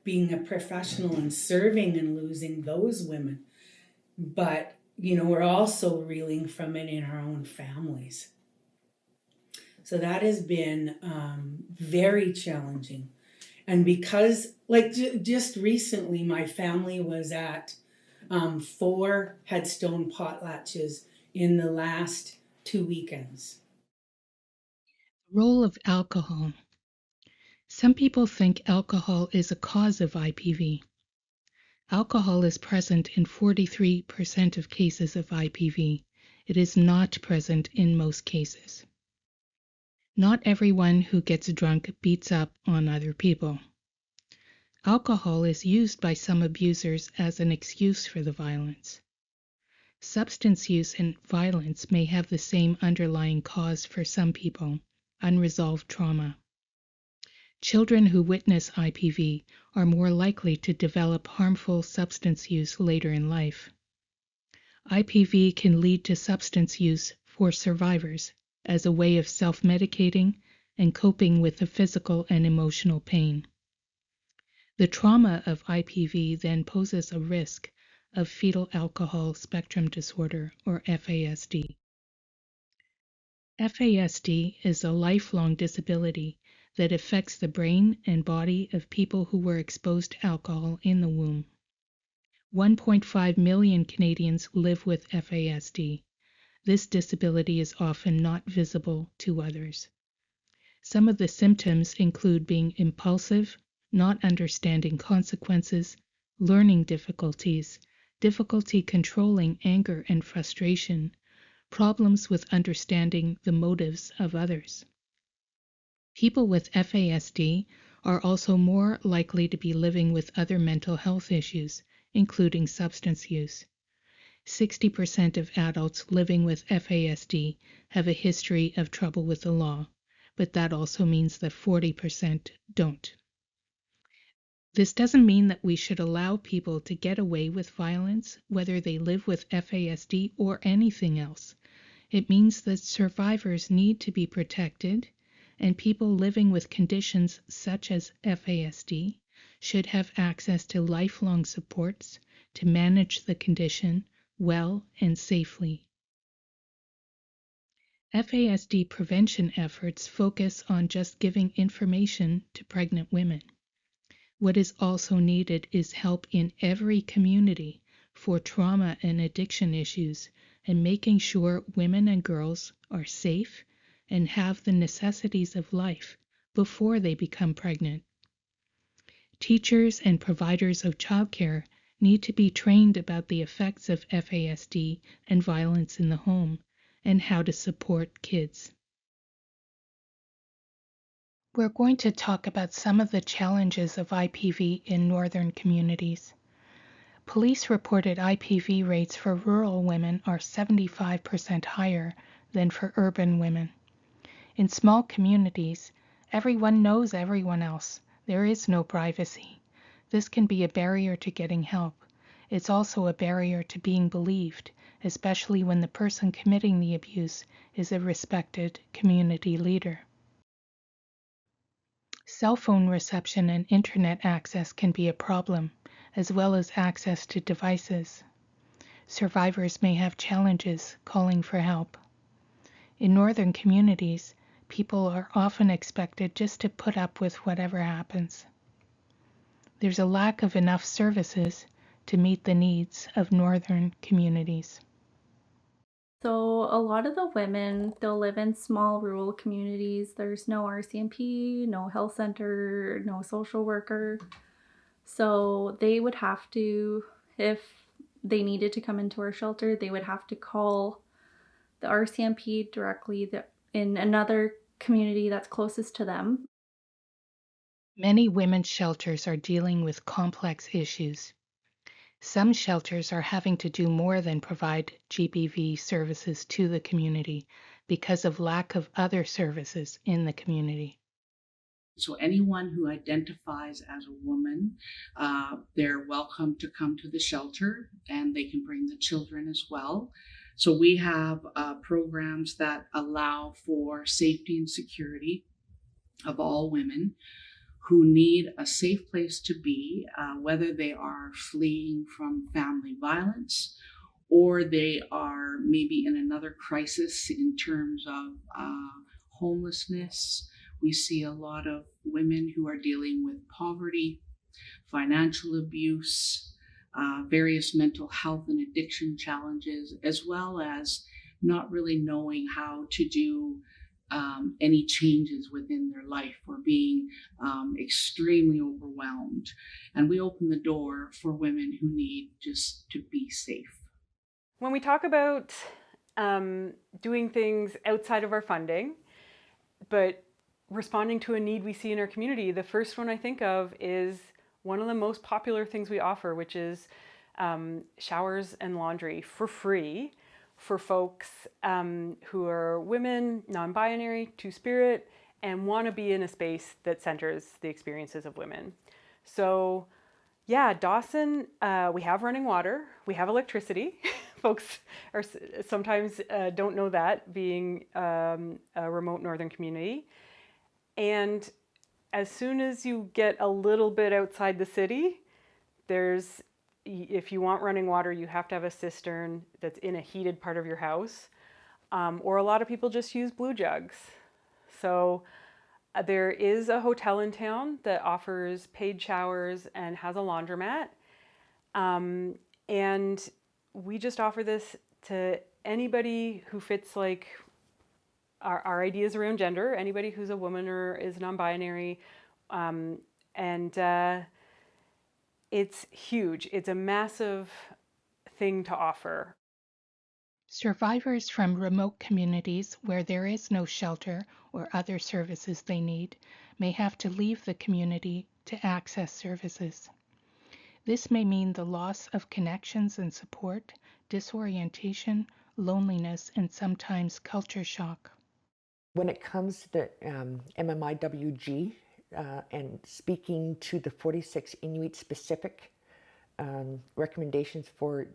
being a professional and serving and losing those women. But, we're also reeling from it in our own families. So that has been very challenging. And because, just recently, my family was at 4 headstone potlatches in the last 2 weekends. Role of alcohol. Some people think alcohol is a cause of IPV. Alcohol is present in 43% of cases of IPV. It is not present in most cases. Not everyone who gets drunk beats up on other people. Alcohol is used by some abusers as an excuse for the violence. Substance use and violence may have the same underlying cause for some people, unresolved trauma. Children who witness IPV are more likely to develop harmful substance use later in life. IPV can lead to substance use for survivors as a way of self-medicating and coping with the physical and emotional pain. The trauma of IPV then poses a risk of fetal alcohol spectrum disorder, or FASD. FASD is a lifelong disability that affects the brain and body of people who were exposed to alcohol in the womb. 1.5 million Canadians live with FASD. This disability is often not visible to others. Some of the symptoms include being impulsive, not understanding consequences, learning difficulties, difficulty controlling anger and frustration, problems with understanding the motives of others. People with FASD are also more likely to be living with other mental health issues, including substance use. 60% of adults living with FASD have a history of trouble with the law, but that also means that 40% don't. This doesn't mean that we should allow people to get away with violence, whether they live with FASD or anything else. It means that survivors need to be protected, and people living with conditions such as FASD should have access to lifelong supports to manage the condition well and safely. FASD prevention efforts focus on just giving information to pregnant women. What is also needed is help in every community for trauma and addiction issues and making sure women and girls are safe and have the necessities of life before they become pregnant. Teachers and providers of childcare need to be trained about the effects of FASD and violence in the home and how to support kids. We're going to talk about some of the challenges of IPV in northern communities. Police reported IPV rates for rural women are 75% higher than for urban women. In small communities, everyone knows everyone else. There is no privacy. This can be a barrier to getting help. It's also a barrier to being believed, especially when the person committing the abuse is a respected community leader. Cell phone reception and internet access can be a problem, as well as access to devices. Survivors may have challenges calling for help. In northern communities, people are often expected just to put up with whatever happens. There's a lack of enough services to meet the needs of northern communities. So a lot of the women, they'll live in small rural communities. There's no RCMP, no health center, no social worker. So they would have to, if they needed to come into our shelter, they would have to call the RCMP directly in another community that's closest to them. Many women's shelters are dealing with complex issues. Some shelters are having to do more than provide GBV services to the community because of lack of other services in the community. So anyone who identifies as a woman, they're welcome to come to the shelter, and they can bring the children as well. So we have programs that allow for safety and security of all women who need a safe place to be, whether they are fleeing from family violence or they are maybe in another crisis in terms of homelessness. We see a lot of women who are dealing with poverty, financial abuse, various mental health and addiction challenges, as well as not really knowing how to do any changes within their life or being extremely overwhelmed. And we open the door for women who need just to be safe. When we talk about doing things outside of our funding, but responding to a need we see in our community, the first one I think of is one of the most popular things we offer, which is showers and laundry for free for folks who are women, non-binary, two-spirit, and want to be in a space that centers the experiences of women. So yeah, Dawson, we have running water, we have electricity. Folks are sometimes don't know that, being a remote northern community. And as soon as you get a little bit outside the city, if you want running water, you have to have a cistern that's in a heated part of your house. Or a lot of people just use blue jugs. So there is a hotel in town that offers paid showers and has a laundromat. And we just offer this to anybody who fits like our ideas around gender, anybody who's a woman or is non-binary. And it's huge. It's a massive thing to offer. Survivors from remote communities where there is no shelter or other services they need may have to leave the community to access services. This may mean the loss of connections and support, disorientation, loneliness, and sometimes culture shock. When it comes to the MMIWG and speaking to the 46 Inuit specific recommendations for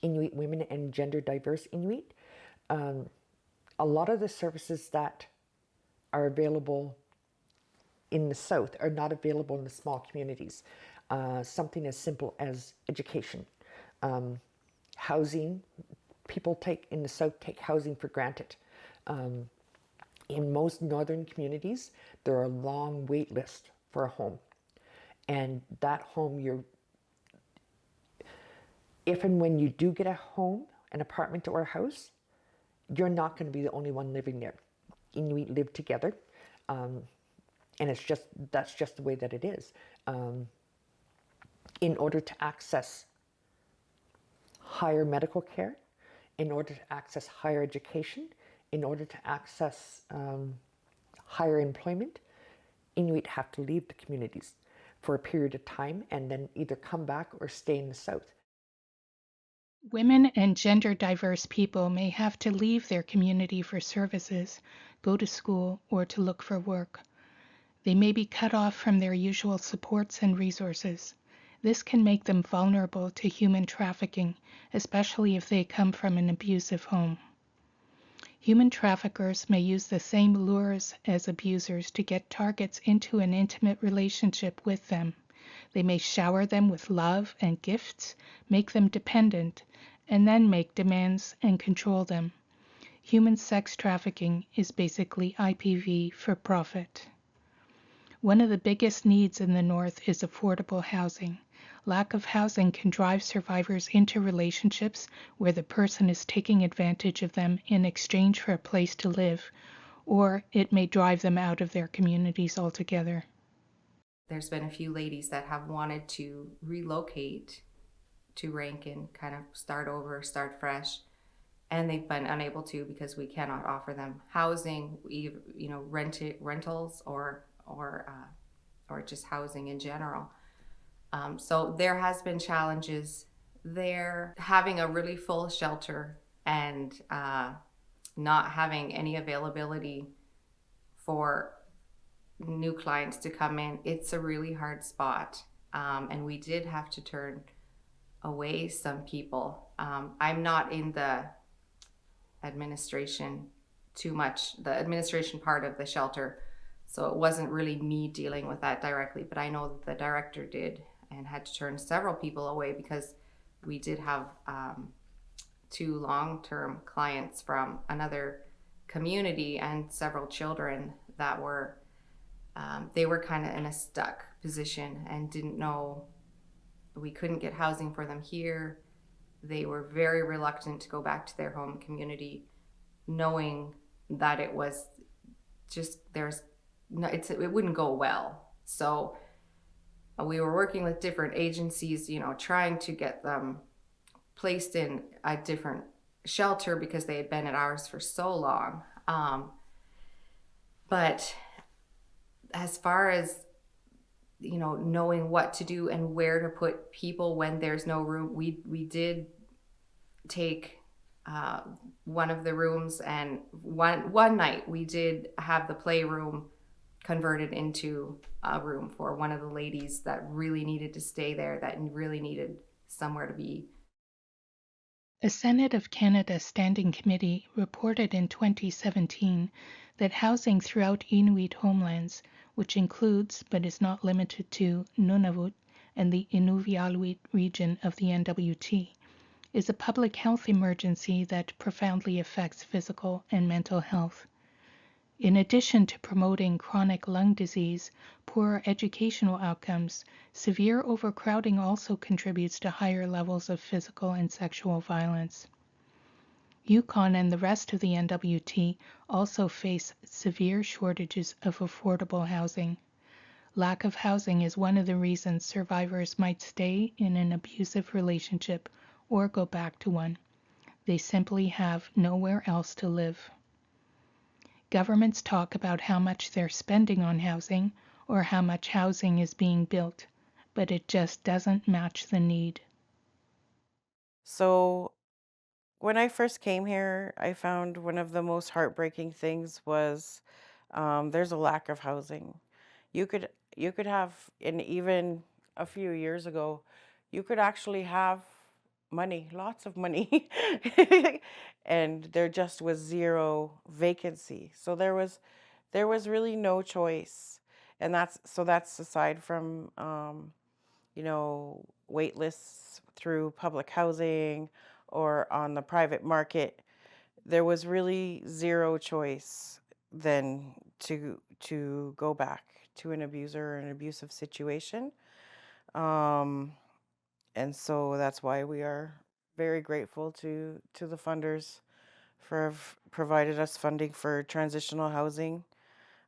Inuit women and gender diverse Inuit, a lot of the services that are available in the South are not available in the small communities. Something as simple as education, housing. People in the South take housing for granted. In most northern communities, there are long wait lists for a home. And that home, if and when you do get a home, an apartment or a house, you're not going to be the only one living there. Inuit live together, and that's just the way that it is. In order to access higher medical care, in order to access higher education, in order to access higher employment, Inuit have to leave the communities for a period of time and then either come back or stay in the South. Women and gender diverse people may have to leave their community for services, go to school, or to look for work. They may be cut off from their usual supports and resources. This can make them vulnerable to human trafficking, especially if they come from an abusive home. Human traffickers may use the same lures as abusers to get targets into an intimate relationship with them. They may shower them with love and gifts, make them dependent, and then make demands and control them. Human sex trafficking is basically IPV for profit. One of the biggest needs in the North is affordable housing. Lack of housing can drive survivors into relationships where the person is taking advantage of them in exchange for a place to live, or it may drive them out of their communities altogether. There's been a few ladies that have wanted to relocate to Rankin, kind of start over, start fresh, and they've been unable to because we cannot offer them housing, rentals or just housing in general. So there has been challenges there. Having a really full shelter and not having any availability for new clients to come in, it's a really hard spot. And we did have to turn away some people. I'm not in the administration too much, the administration part of the shelter, so it wasn't really me dealing with that directly, but I know that the director did and had to turn several people away because we did have 2 long-term clients from another community and several children that were they were kind of in a stuck position and didn't know, we couldn't get housing for them here. They were very reluctant to go back to their home community, knowing that it was just, it wouldn't go well. So we were working with different agencies, trying to get them placed in a different shelter because they had been at ours for so long. But as far as, knowing what to do and where to put people when there's no room, we did take one of the rooms, and one night we did have the playroom converted into a room for one of the ladies that really needed to stay there, that really needed somewhere to be. A Senate of Canada Standing Committee reported in 2017 that housing throughout Inuit homelands, which includes but is not limited to Nunavut and the Inuvialuit region of the NWT, is a public health emergency that profoundly affects physical and mental health. In addition to promoting chronic lung disease, poor educational outcomes, severe overcrowding also contributes to higher levels of physical and sexual violence. Yukon and the rest of the NWT also face severe shortages of affordable housing. Lack of housing is one of the reasons survivors might stay in an abusive relationship or go back to one. They simply have nowhere else to live. Governments talk about how much they're spending on housing or how much housing is being built, but it just doesn't match the need. So when I first came here, I found one of the most heartbreaking things was there's a lack of housing. You could have, and even a few years ago, you could actually have money, lots of money, and there just was zero vacancy. So there was really no choice, and that's aside from wait lists through public housing or on the private market. There was really zero choice than to go back to an abuser or an abusive situation. And so that's why we are very grateful to the funders for provided us funding for transitional housing.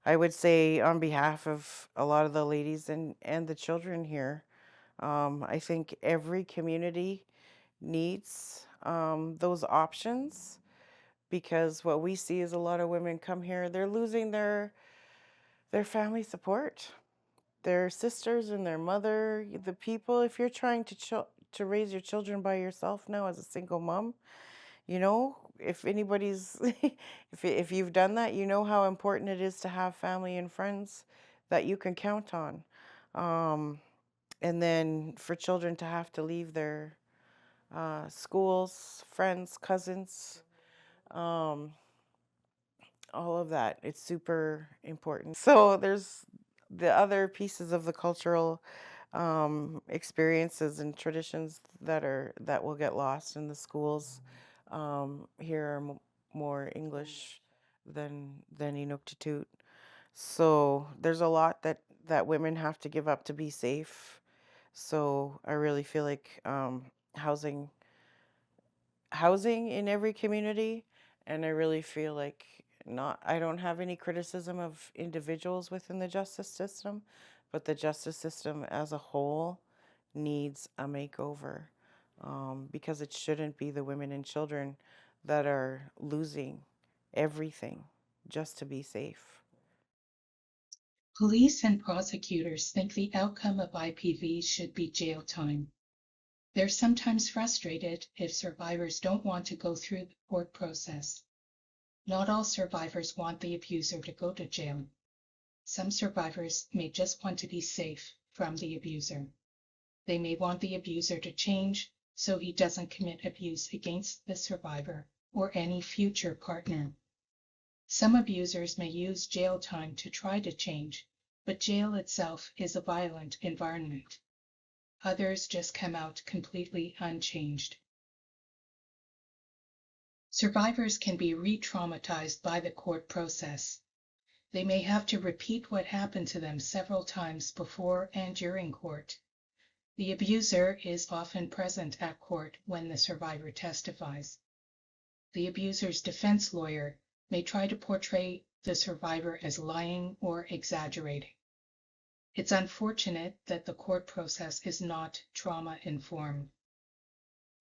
I would say on behalf of a lot of the ladies and the children here, I think every community needs those options, because what we see is a lot of women come here, they're losing their family support, their sisters and their mother, the people. If you're trying to raise your children by yourself now as a single mom, if anybody's if you've done that, you know how important it is to have family and friends that you can count on. And then for children to have to leave their schools, friends, cousins, all of that, it's super important. So there's the other pieces of the cultural experiences and traditions that will get lost in the schools. Here are more English than Inuktitut. So there's a lot that women have to give up to be safe. So I really feel like housing in every community, and I really feel like I don't have any criticism of individuals within the justice system, but the justice system as a whole needs a makeover, because it shouldn't be the women and children that are losing everything just to be safe. Police and prosecutors think the outcome of IPV should be jail time. They're sometimes frustrated if survivors don't want to go through the court process. Not all survivors want the abuser to go to jail. Some survivors may just want to be safe from the abuser. They may want the abuser to change so he doesn't commit abuse against the survivor or any future partner. Some abusers may use jail time to try to change, but jail itself is a violent environment. Others just come out completely unchanged. Survivors can be re-traumatized by the court process. They may have to repeat what happened to them several times before and during court. The abuser is often present at court when the survivor testifies. The abuser's defense lawyer may try to portray the survivor as lying or exaggerating. It's unfortunate that the court process is not trauma-informed.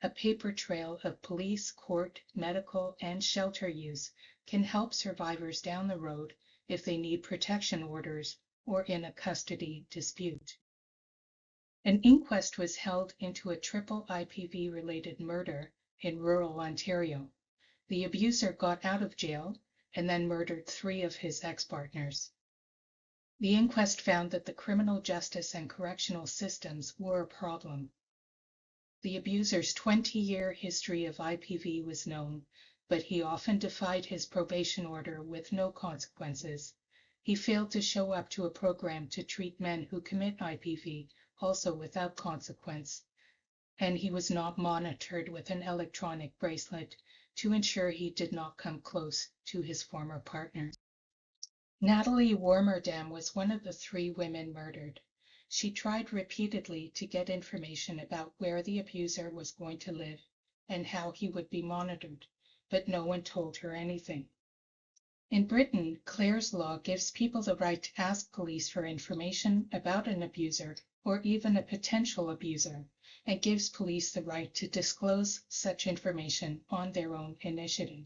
A paper trail of police, court, medical, and shelter use can help survivors down the road if they need protection orders or in a custody dispute. An inquest was held into a triple IPV-related murder in rural Ontario. The abuser got out of jail and then murdered 3 of his ex-partners. The inquest found that the criminal justice and correctional systems were a problem. The abuser's 20-year history of IPV was known, but he often defied his probation order with no consequences. He failed to show up to a program to treat men who commit IPV, also without consequence, and he was not monitored with an electronic bracelet to ensure he did not come close to his former partner. Natalie Warmerdam was one of the 3 women murdered. She tried repeatedly to get information about where the abuser was going to live and how he would be monitored, but no one told her anything. In Britain, Clare's Law gives people the right to ask police for information about an abuser or even a potential abuser, and gives police the right to disclose such information on their own initiative.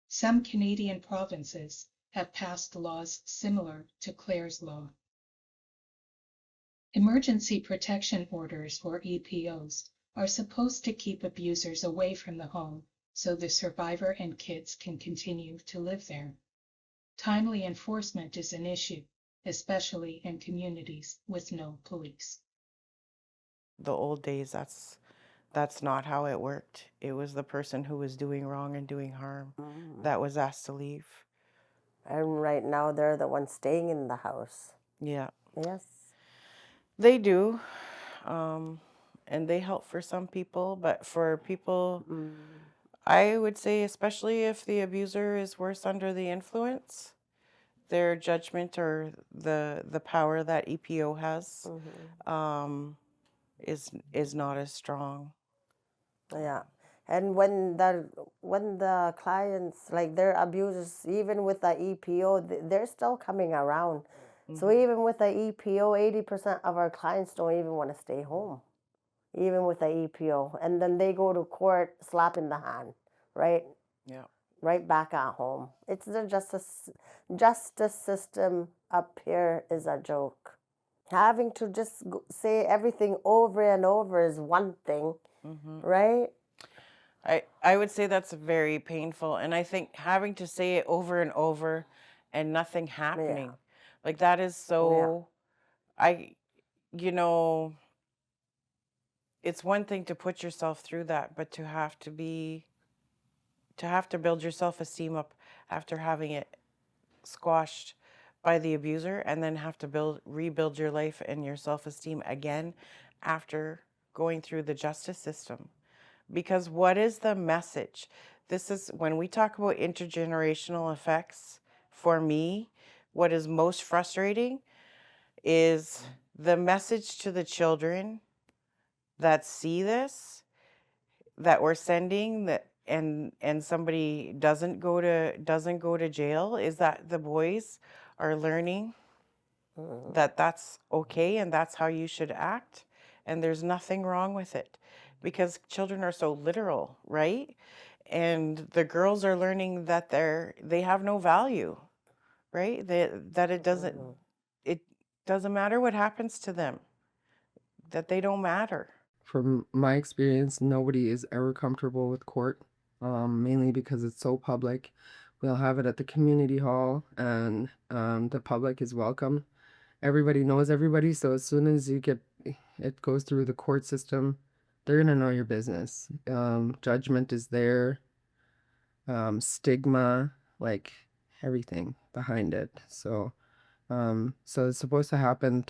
Some Canadian provinces have passed laws similar to Clare's Law. Emergency Protection Orders, or EPOs, are supposed to keep abusers away from the home so the survivor and kids can continue to live there. Timely enforcement is an issue, especially in communities with no police. The old days, that's not how it worked. It was the person who was doing wrong and doing harm that was asked to leave. And right now they're the ones staying in the house. Yeah. Yes. They do. And they help for some people, but for people, I would say, especially if the abuser is worse under the influence, their judgment or the power that EPO has is not as strong. Yeah. And when the clients, like their abusers, even with the EPO, they're still coming around. So even with the EPO, 80% of our clients don't even want to stay home, even with the EPO. And then they go to court, slap in the hand, right? Yeah. Right back at home. It's the justice system up here is a joke. Having to just say everything over and over is one thing, right? I would say that's very painful. And I think having to say it over and over and nothing happening, like that is so, it's one thing to put yourself through that, but to have to build your self-esteem up after having it squashed by the abuser, and then have to rebuild your life and your self-esteem again after going through the justice system. Because what is the message? This is when we talk about intergenerational effects. For me, what is most frustrating is the message to the children that see this, that we're sending, that and somebody doesn't go to jail, is that the boys are learning that that's okay and that's how you should act, and there's nothing wrong with it, because children are so literal, right? And the girls are learning that they have no value, right? That it doesn't matter what happens to them, that they don't matter. From my experience, nobody is ever comfortable with court, mainly because it's so public. We'll have it at the community hall, and the public is welcome. Everybody knows everybody, so as soon as it goes through the court system, they're gonna know your business. Judgment is there, stigma, like everything behind it. So it's supposed to happen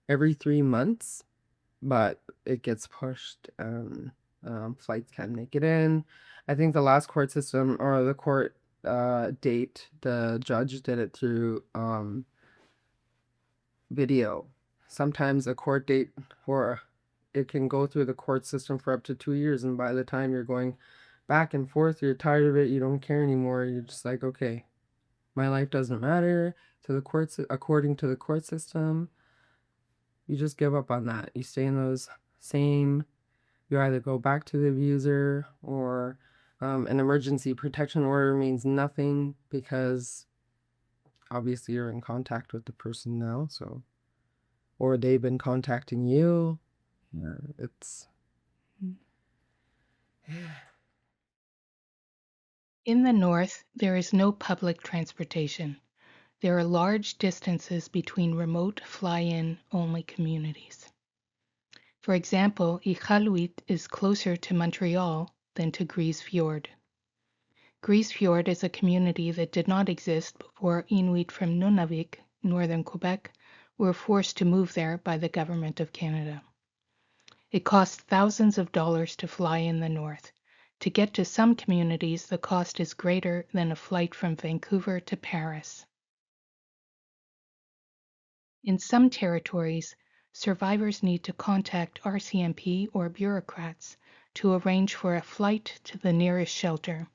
every 3 months, but it gets pushed. Flights can't make it in. I think the last court system, or the court date, the judge did it through video. Sometimes a court date, or it can go through the court system for up to 2 years, and by the time you're going back and forth, you're tired of it, you don't care anymore, you're just like, okay, my life doesn't matter to the courts according to the court system. You just give up on that. You stay in those same, you either go back to the abuser, or an emergency protection order means nothing because obviously you're in contact with the person now, so, or they've been contacting you. It's In the north, there is no public transportation. There are large distances between remote fly-in only communities. For example, Iqaluit is closer to Montreal than to Grise Fiord. Grise Fiord is a community that did not exist before Inuit from Nunavut, northern Quebec, were forced to move there by the Government of Canada. It costs thousands of dollars to fly in the north, To get to some communities, the cost is greater than a flight from Vancouver to Paris. In some territories, survivors need to contact RCMP or bureaucrats to arrange for a flight to the nearest shelter.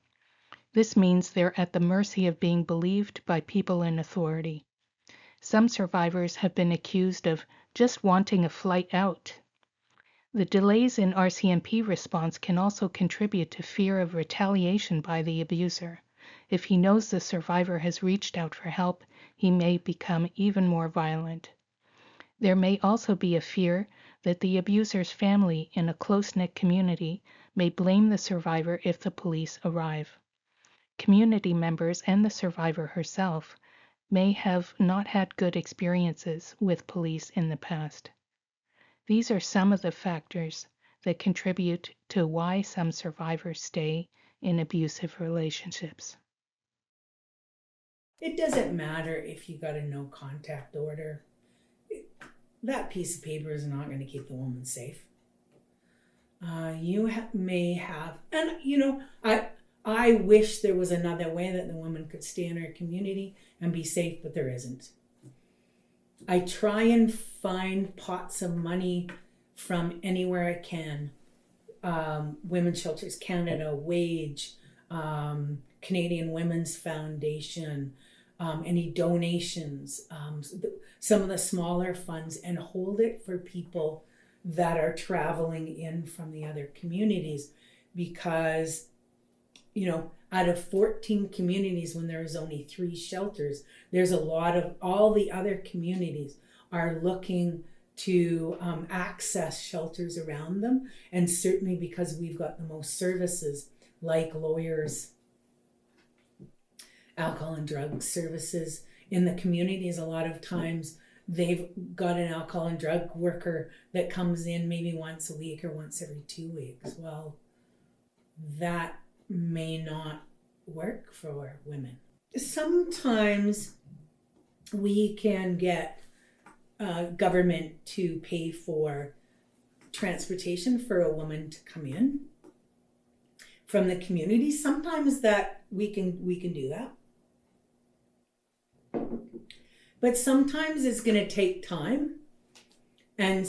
This means they're at the mercy of being believed by people in authority. Some survivors have been accused of just wanting a flight out. The delays in RCMP response can also contribute to fear of retaliation by the abuser. If he knows the survivor has reached out for help, he may become even more violent. There may also be a fear that the abuser's family in a close-knit community may blame the survivor if the police arrive. Community members and the survivor herself may have not had good experiences with police in the past. These are some of the factors that contribute to why some survivors stay in abusive relationships. It doesn't matter if you got a no contact order. That piece of paper is not going to keep the woman safe. You may have, and I wish there was another way that the woman could stay in her community and be safe, but there isn't. I try and find pots of money from anywhere I can. Women's Shelters Canada, Wage, Canadian Women's Foundation, any donations, some of the smaller funds, and hold it for people that are traveling in from the other communities, because out of 14 communities, when there is only 3 shelters, there's a lot of, all the other communities are looking to access shelters around them. And certainly because we've got the most services like lawyers, alcohol and drug services in the communities, a lot of times they've got an alcohol and drug worker that comes in maybe once a week or once every 2 weeks. Well, that may not work for women. Sometimes we can get government to pay for transportation for a woman to come in from the community. Sometimes that we can do that. But sometimes it's going to take time. And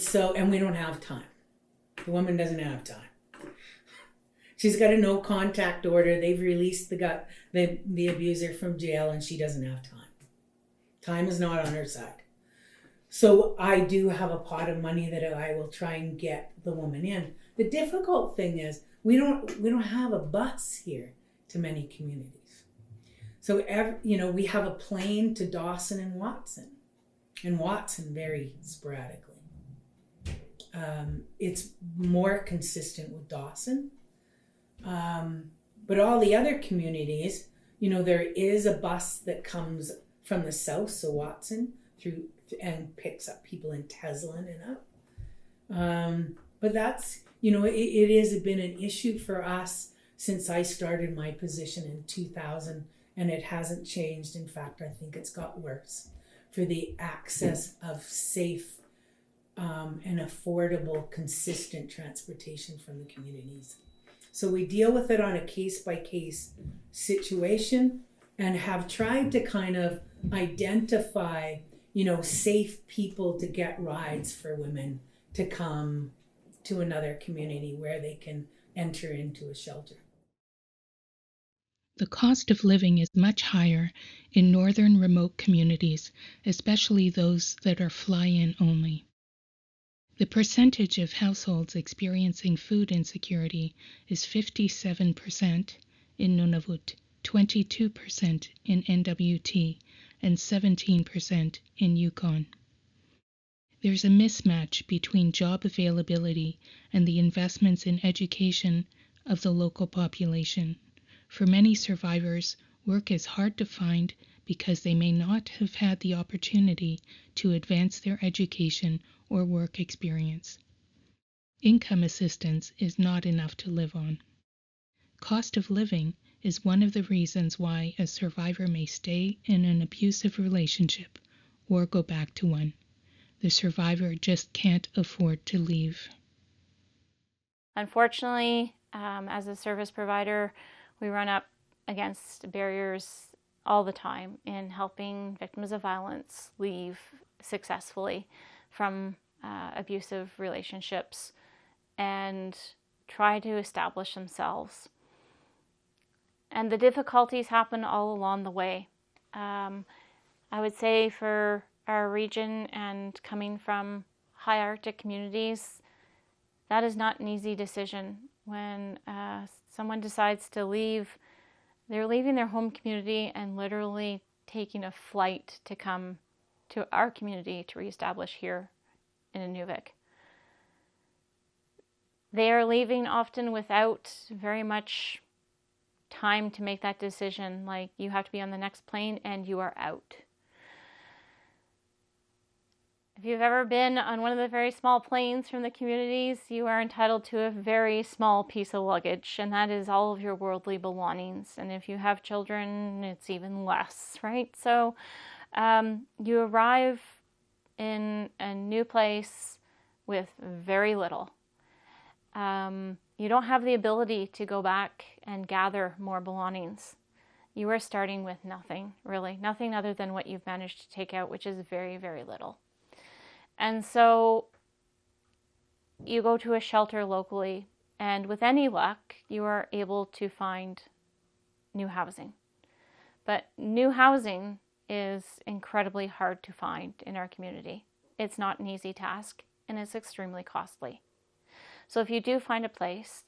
we don't have time. The woman doesn't have time. She's got a no contact order. They've released the abuser from jail, and she doesn't have time. Time is not on her side. So I do have a pot of money that I will try and get the woman in. The difficult thing is we don't have a bus here to many communities. So we have a plane to Dawson and Watson very sporadically. It's more consistent with Dawson. But all the other communities, there is a bus that comes from the south, so Watson, through and picks up people in Teslin and up. But that's, it has been an issue for us since I started my position in 2000, and it hasn't changed. In fact, I think it's got worse for the access of safe and affordable, consistent transportation from the communities. So we deal with it on a case-by-case situation and have tried to kind of identify, safe people to get rides for women to come to another community where they can enter into a shelter. The cost of living is much higher in northern remote communities, especially those that are fly-in only. The percentage of households experiencing food insecurity is 57% in Nunavut, 22% in NWT, and 17% in Yukon. There's a mismatch between job availability and the investments in education of the local population. For many survivors, work is hard to find because they may not have had the opportunity to advance their education or work experience. Income assistance is not enough to live on. Cost of living is one of the reasons why a survivor may stay in an abusive relationship or go back to one. The survivor just can't afford to leave. Unfortunately, As a service provider, we run up against barriers all the time in helping victims of violence leave successfully from abusive relationships and try to establish themselves. And the difficulties happen all along the way. I would say for our region and coming from high Arctic communities, that is not an easy decision. When someone decides to leave, they're leaving their home community and literally taking a flight to come to our community to reestablish here in Nunavut. They are leaving often without very much time to make that decision. Like, you have to be on the next plane and you are out. If you've ever been on one of the very small planes from the communities, you are entitled to a very small piece of luggage, and that is all of your worldly belongings. And if you have children, it's even less, right? So you arrive in a new place with very little. You don't have the ability to go back and gather more belongings. You are starting with nothing, really. Nothing other than what you've managed to take out, which is very, very little. And so you go to a shelter locally, and with any luck, you are able to find new housing. But new housing is incredibly hard to find in our community. It's not an easy task, and it's extremely costly. So if you do find a place,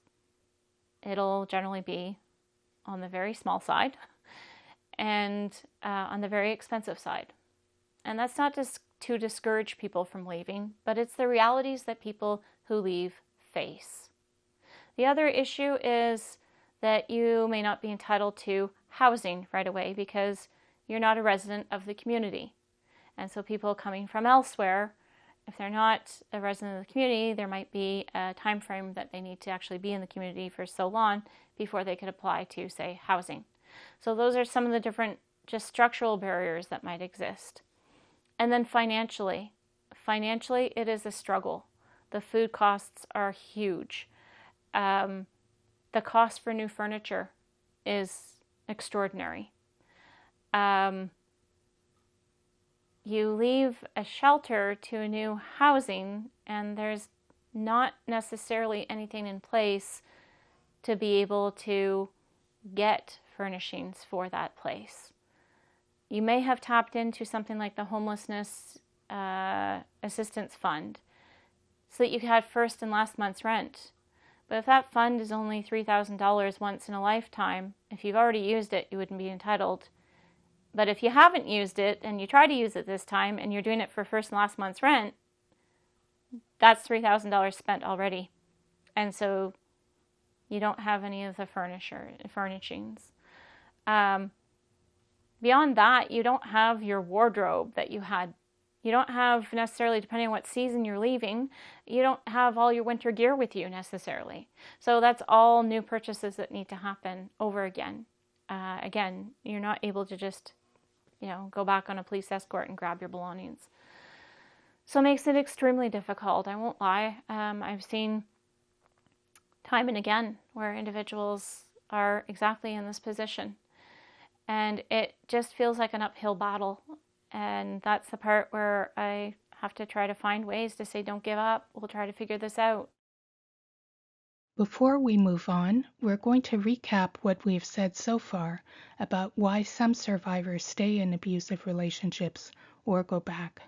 it'll generally be on the very small side and on the very expensive side. And that's not just to discourage people from leaving, but it's the realities that people who leave face. The other issue is that you may not be entitled to housing right away because you're not a resident of the community. And so people coming from elsewhere, if they're not a resident of the community, there might be a time frame that they need to actually be in the community for so long before they could apply to, say, housing. So those are some of the different just structural barriers that might exist. And then financially, it is a struggle. The food costs are huge. The cost for new furniture is extraordinary. You leave a shelter to a new housing, and there's not necessarily anything in place to be able to get furnishings for that place. You may have tapped into something like the Homelessness Assistance Fund so that you could have first and last month's rent. But if that fund is only $3,000 once in a lifetime, if you've already used it, you wouldn't be entitled. But if you haven't used it and you try to use it this time and you're doing it for first and last month's rent, that's $3,000 spent already. And so you don't have any of the furnishings. Beyond that, you don't have your wardrobe that you had. You don't have necessarily, depending on what season you're leaving, you don't have all your winter gear with you necessarily. So that's all new purchases that need to happen over again. Again, you're not able to just, go back on a police escort and grab your belongings. So it makes it extremely difficult. I won't lie. I've seen time and again where individuals are exactly in this position. And it just feels like an uphill battle. And that's the part where I have to try to find ways to say, don't give up. We'll try to figure this out. Before we move on, we're going to recap what we've said so far about why some survivors stay in abusive relationships or go back.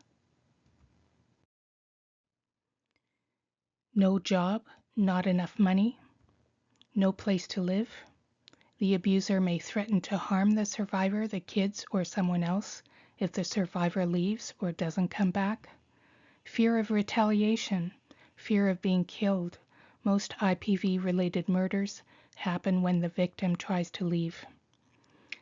No job, not enough money, no place to live. The abuser may threaten to harm the survivor, the kids, or someone else if the survivor leaves or doesn't come back. Fear of retaliation, fear of being killed. Most IPV-related murders happen when the victim tries to leave.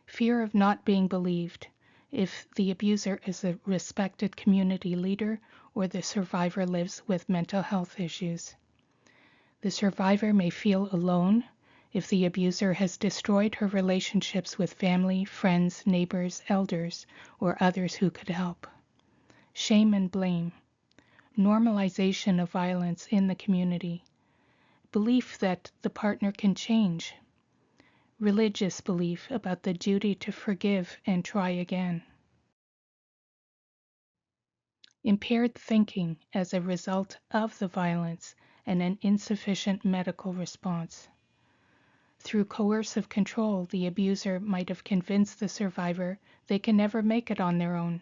Fear of not being believed if the abuser is a respected community leader or the survivor lives with mental health issues. The survivor may feel alone if the abuser has destroyed her relationships with family, friends, neighbors, elders, or others who could help. Shame and blame. Normalization of violence in the community. belief that the partner can change, religious belief about the duty to forgive and try again, impaired thinking as a result of the violence and an insufficient medical response. Through coercive control, the abuser might have convinced the survivor they can never make it on their own.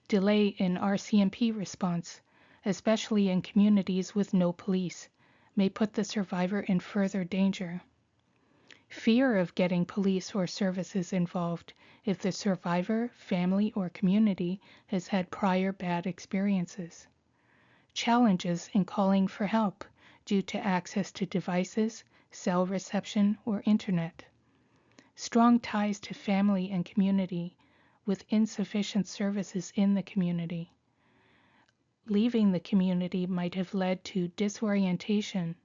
Delay in RCMP response, especially in communities with no police, may put the survivor in further danger. Fear of getting police or services involved if the survivor, family, or community has had prior bad experiences. Challenges in calling for help due to access to devices, cell reception, or internet. Strong ties to family and community with insufficient services in the community. Leaving the community might have led to disorientation,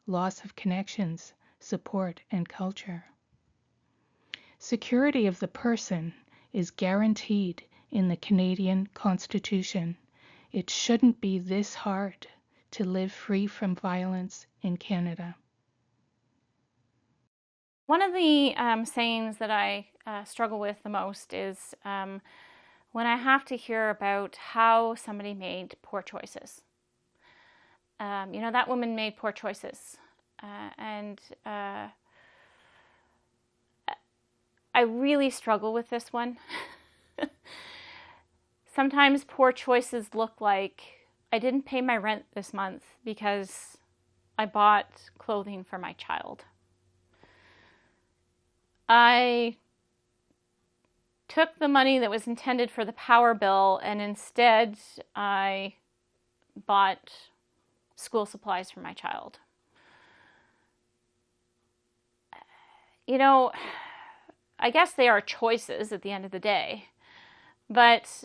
loss of connections, support, and culture. Security of the person is guaranteed in the Canadian Constitution. It shouldn't be this hard to live free from violence in Canada. One of the sayings that I struggle with the most is when I have to hear about how somebody made poor choices. That woman made poor choices. And I really struggle with this one. Sometimes poor choices look like I didn't pay my rent this month because I bought clothing for my child. I took the money that was intended for the power bill and instead I bought school supplies for my child. I guess they are choices at the end of the day, but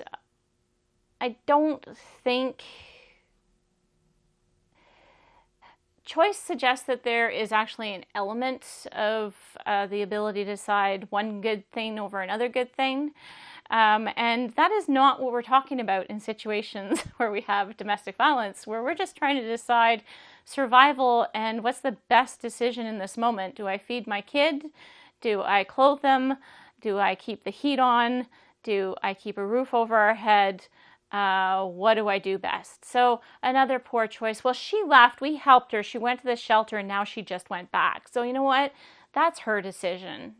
I don't think choice suggests that there is actually an element of the ability to decide one good thing over another good thing. And that is not what we're talking about in situations where we have domestic violence, where we're just trying to decide survival and what's the best decision in this moment. Do I feed my kid? Do I clothe them? Do I keep the heat on? Do I keep a roof over our head? What do I do best? So another poor choice. Well, she left, we helped her, she went to the shelter, and now she just went back. So you know what? That's her decision.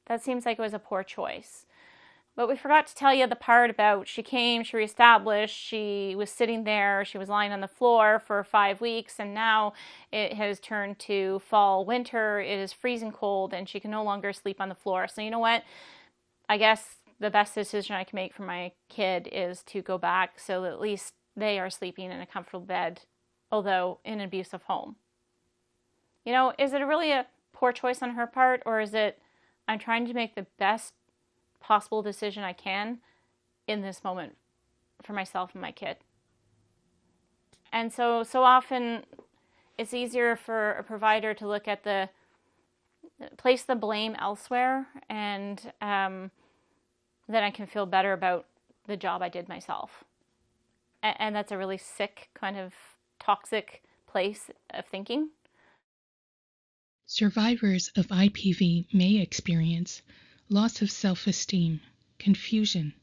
That seems like it was a poor choice. But we forgot to tell you the part about she came, she reestablished, she was sitting there, she was lying on the floor for 5 weeks, and now it has turned to fall, winter, it is freezing cold, and she can no longer sleep on the floor. So you know what? I guess the best decision I can make for my kid is to go back so that at least they are sleeping in a comfortable bed, although in an abusive home. Is it really a poor choice on her part, or is it I'm trying to make the best possible decision I can in this moment for myself and my kid? And so often it's easier for a provider to look at place the blame elsewhere, and then I can feel better about the job I did myself. And that's a really sick, kind of toxic place of thinking. Survivors of IPV may experience loss of self-esteem, confusion,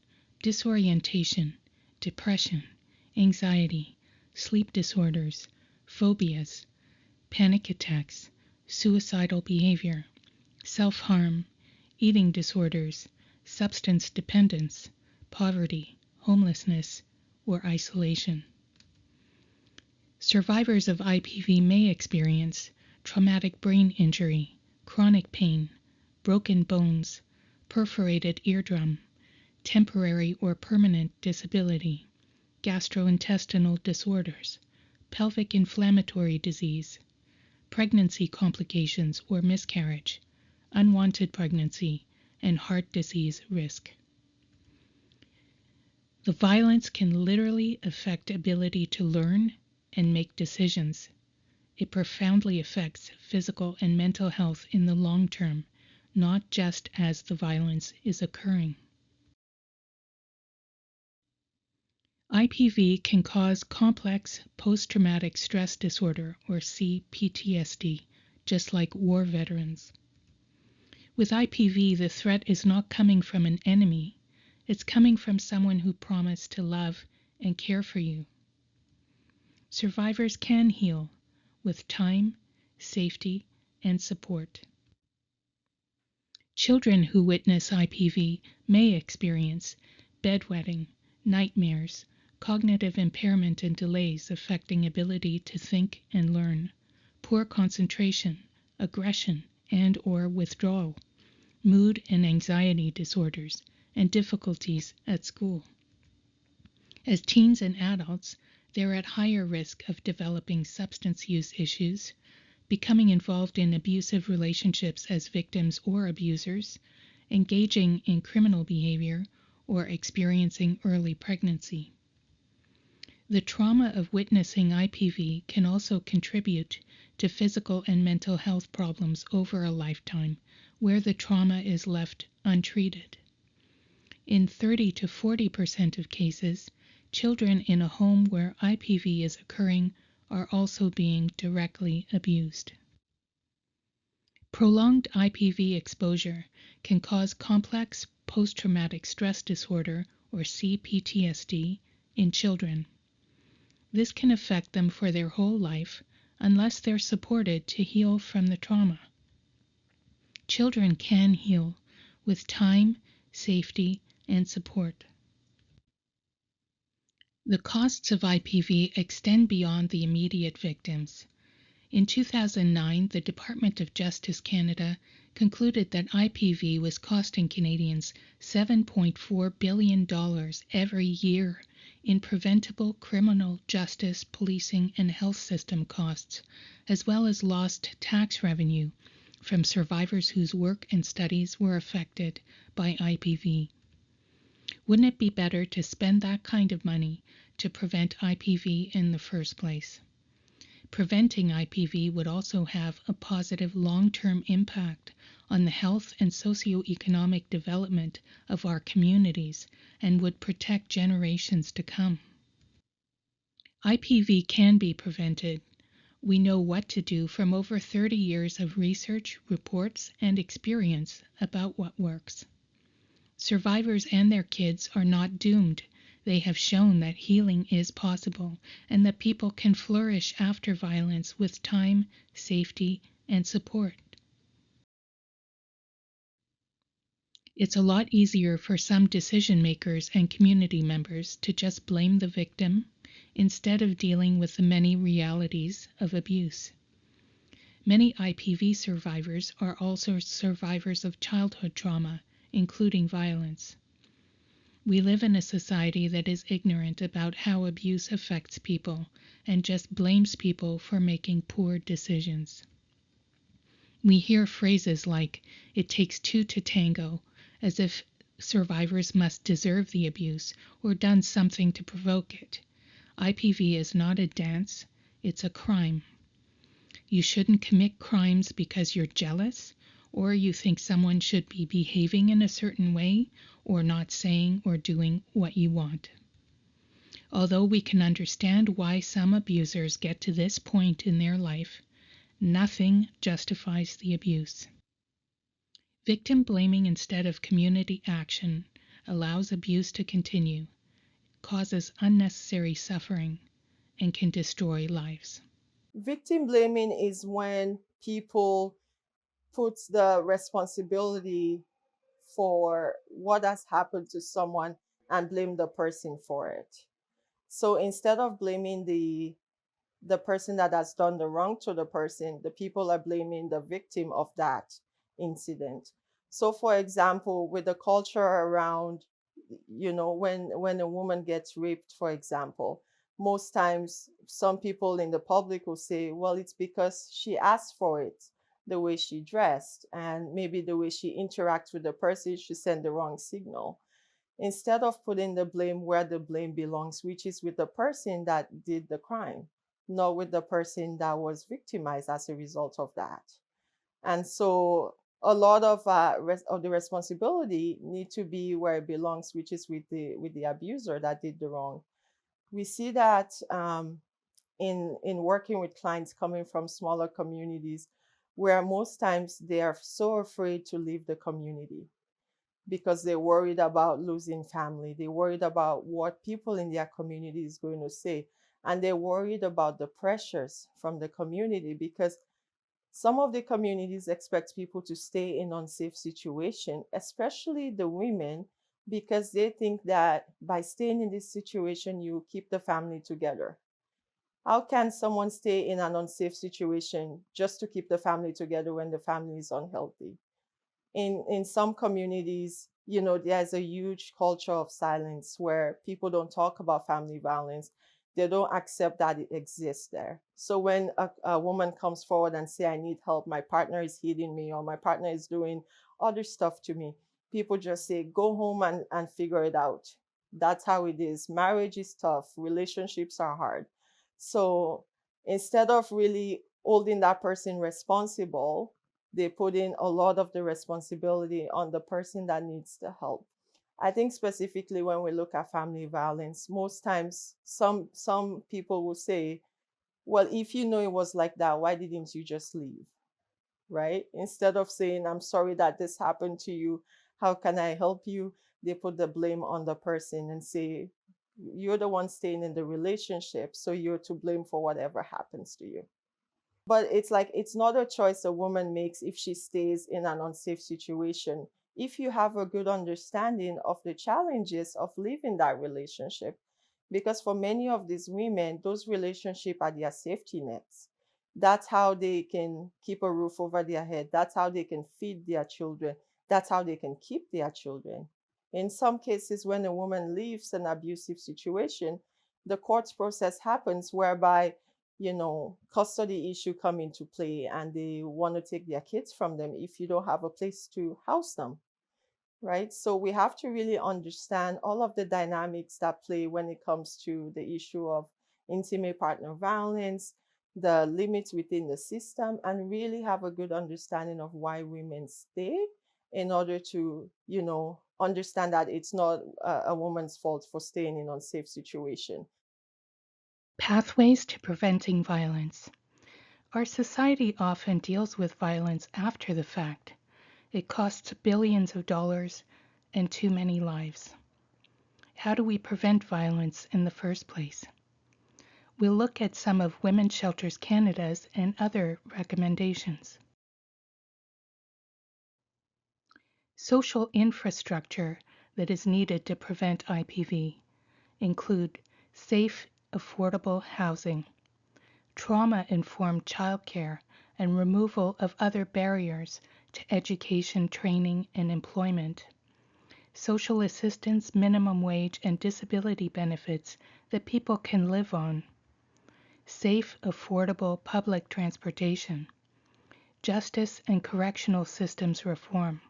disorientation, depression, anxiety, sleep disorders, phobias, panic attacks, suicidal behavior, self-harm, eating disorders, substance dependence, poverty, homelessness, or isolation. Survivors of IPV may experience traumatic brain injury, chronic pain, broken bones, perforated eardrum, temporary or permanent disability, gastrointestinal disorders, pelvic inflammatory disease, pregnancy complications or miscarriage, unwanted pregnancy, and heart disease risk. The violence can literally affect ability to learn and make decisions. It profoundly affects physical and mental health in the long term, not just as the violence is occurring. IPV can cause complex post-traumatic stress disorder, or CPTSD, just like war veterans. With IPV, the threat is not coming from an enemy. It's coming from someone who promised to love and care for you. Survivors can heal with time, safety, and support. Children who witness IPV may experience bedwetting, nightmares, cognitive impairment and delays affecting ability to think and learn, poor concentration, aggression and/or withdrawal, mood and anxiety disorders, and difficulties at school. As teens and adults, they're at higher risk of developing substance use issues, becoming involved in abusive relationships as victims or abusers, engaging in criminal behavior, or experiencing early pregnancy. The trauma of witnessing IPV can also contribute to physical and mental health problems over a lifetime, where the trauma is left untreated. In 30 to 40% of cases, children in a home where IPV is occurring are also being directly abused. Prolonged IPV exposure can cause complex post-traumatic stress disorder, or CPTSD, in children. This can affect them for their whole life unless they're supported to heal from the trauma. Children can heal with time, safety, and support. The costs of IPV extend beyond the immediate victims. In 2009, the Department of Justice Canada concluded that IPV was costing Canadians $7.4 billion every year in preventable criminal justice, policing, and health system costs, as well as lost tax revenue from survivors whose work and studies were affected by IPV. Wouldn't it be better to spend that kind of money to prevent IPV in the first place? Preventing IPV would also have a positive long-term impact on the health and socioeconomic development of our communities and would protect generations to come. IPV can be prevented. We know what to do from over 30 years of research, reports, and experience about what works. Survivors and their kids are not doomed. They have shown that healing is possible and that people can flourish after violence with time, safety, and support. It's a lot easier for some decision makers and community members to just blame the victim instead of dealing with the many realities of abuse. Many IPV survivors are also survivors of childhood trauma, including violence. We live in a society that is ignorant about how abuse affects people and just blames people for making poor decisions. We hear phrases like, "it takes two to tango," as if survivors must deserve the abuse or done something to provoke it. IPV is not a dance, it's a crime. You shouldn't commit crimes because you're jealous, or you think someone should be behaving in a certain way, or not saying or doing what you want. Although we can understand why some abusers get to this point in their life, nothing justifies the abuse. Victim blaming instead of community action allows abuse to continue, causes unnecessary suffering, and can destroy lives. Victim blaming is when people put the responsibility for what has happened to someone and blame the person for it. So instead of blaming the person that has done the wrong to the person, the people are blaming the victim of that incident. So for example, with the culture around, when a woman gets raped, for example, most times some people in the public will say, well, it's because she asked for it, the way she dressed, and maybe the way she interacts with the person, she sent the wrong signal. Instead of putting the blame where the blame belongs, which is with the person that did the crime, not with the person that was victimized as a result of that. And so a lot of the responsibility need to be where it belongs, which is with the abuser that did the wrong. We see that in working with clients coming from smaller communities, where most times they are so afraid to leave the community because they're worried about losing family. They're worried about what people in their community is going to say. And they're worried about the pressures from the community because some of the communities expect people to stay in unsafe situation, especially the women, because they think that by staying in this situation, you keep the family together. How can someone stay in an unsafe situation just to keep the family together when the family is unhealthy? In some communities, there's a huge culture of silence where people don't talk about family violence. They don't accept that it exists there. So when a woman comes forward and say, I need help, my partner is hitting me, or my partner is doing other stuff to me, people just say, go home and figure it out. That's how it is. Marriage is tough. Relationships are hard. So instead of really holding that person responsible, they put in a lot of the responsibility on the person that needs the help. I think specifically when we look at family violence, most times some people will say, well, if you know it was like that, why didn't you just leave? Right? Instead of saying, I'm sorry that this happened to you, how can I help you? They put the blame on the person and say, you're the one staying in the relationship, so you're to blame for whatever happens to you. But it's like, it's not a choice a woman makes if she stays in an unsafe situation. If you have a good understanding of the challenges of leaving that relationship, because for many of these women, those relationships are their safety nets. That's how they can keep a roof over their head. That's how they can feed their children. That's how they can keep their children. In some cases, when a woman leaves an abusive situation, the court process happens whereby custody issue come into play and they want to take their kids from them if you don't have a place to house them, right? So we have to really understand all of the dynamics that play when it comes to the issue of intimate partner violence, the limits within the system, and really have a good understanding of why women stay in order to, understand that it's not a woman's fault for staying in unsafe situation. Pathways to preventing violence. Our society often deals with violence after the fact. It costs billions of dollars and too many lives. How do we prevent violence in the first place? We'll look at some of Women's Shelters Canada's and other recommendations. Social infrastructure that is needed to prevent IPV include safe, affordable housing, trauma-informed childcare, and removal of other barriers to education, training, and employment, social assistance, minimum wage, and disability benefits that people can live on, safe, affordable public transportation, justice and correctional systems reform,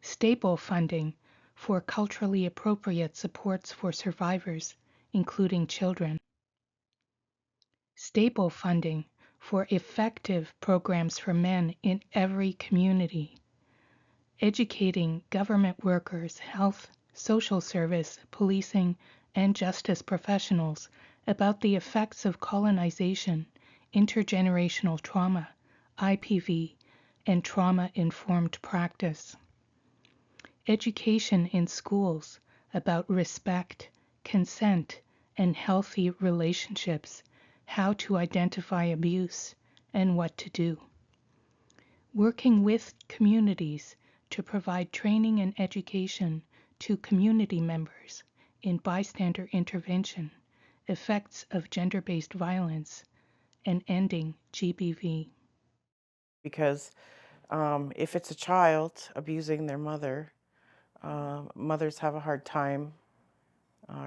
stable funding for culturally appropriate supports for survivors, including children, stable funding for effective programs for men in every community, educating government workers, health, social service, policing, and justice professionals about the effects of colonization, intergenerational trauma, IPV, and trauma-informed practice. Education in schools about respect, consent, and healthy relationships, how to identify abuse, and what to do. Working with communities to provide training and education to community members in bystander intervention, effects of gender-based violence, and ending GBV. Because if it's a child abusing their mother, mothers have a hard time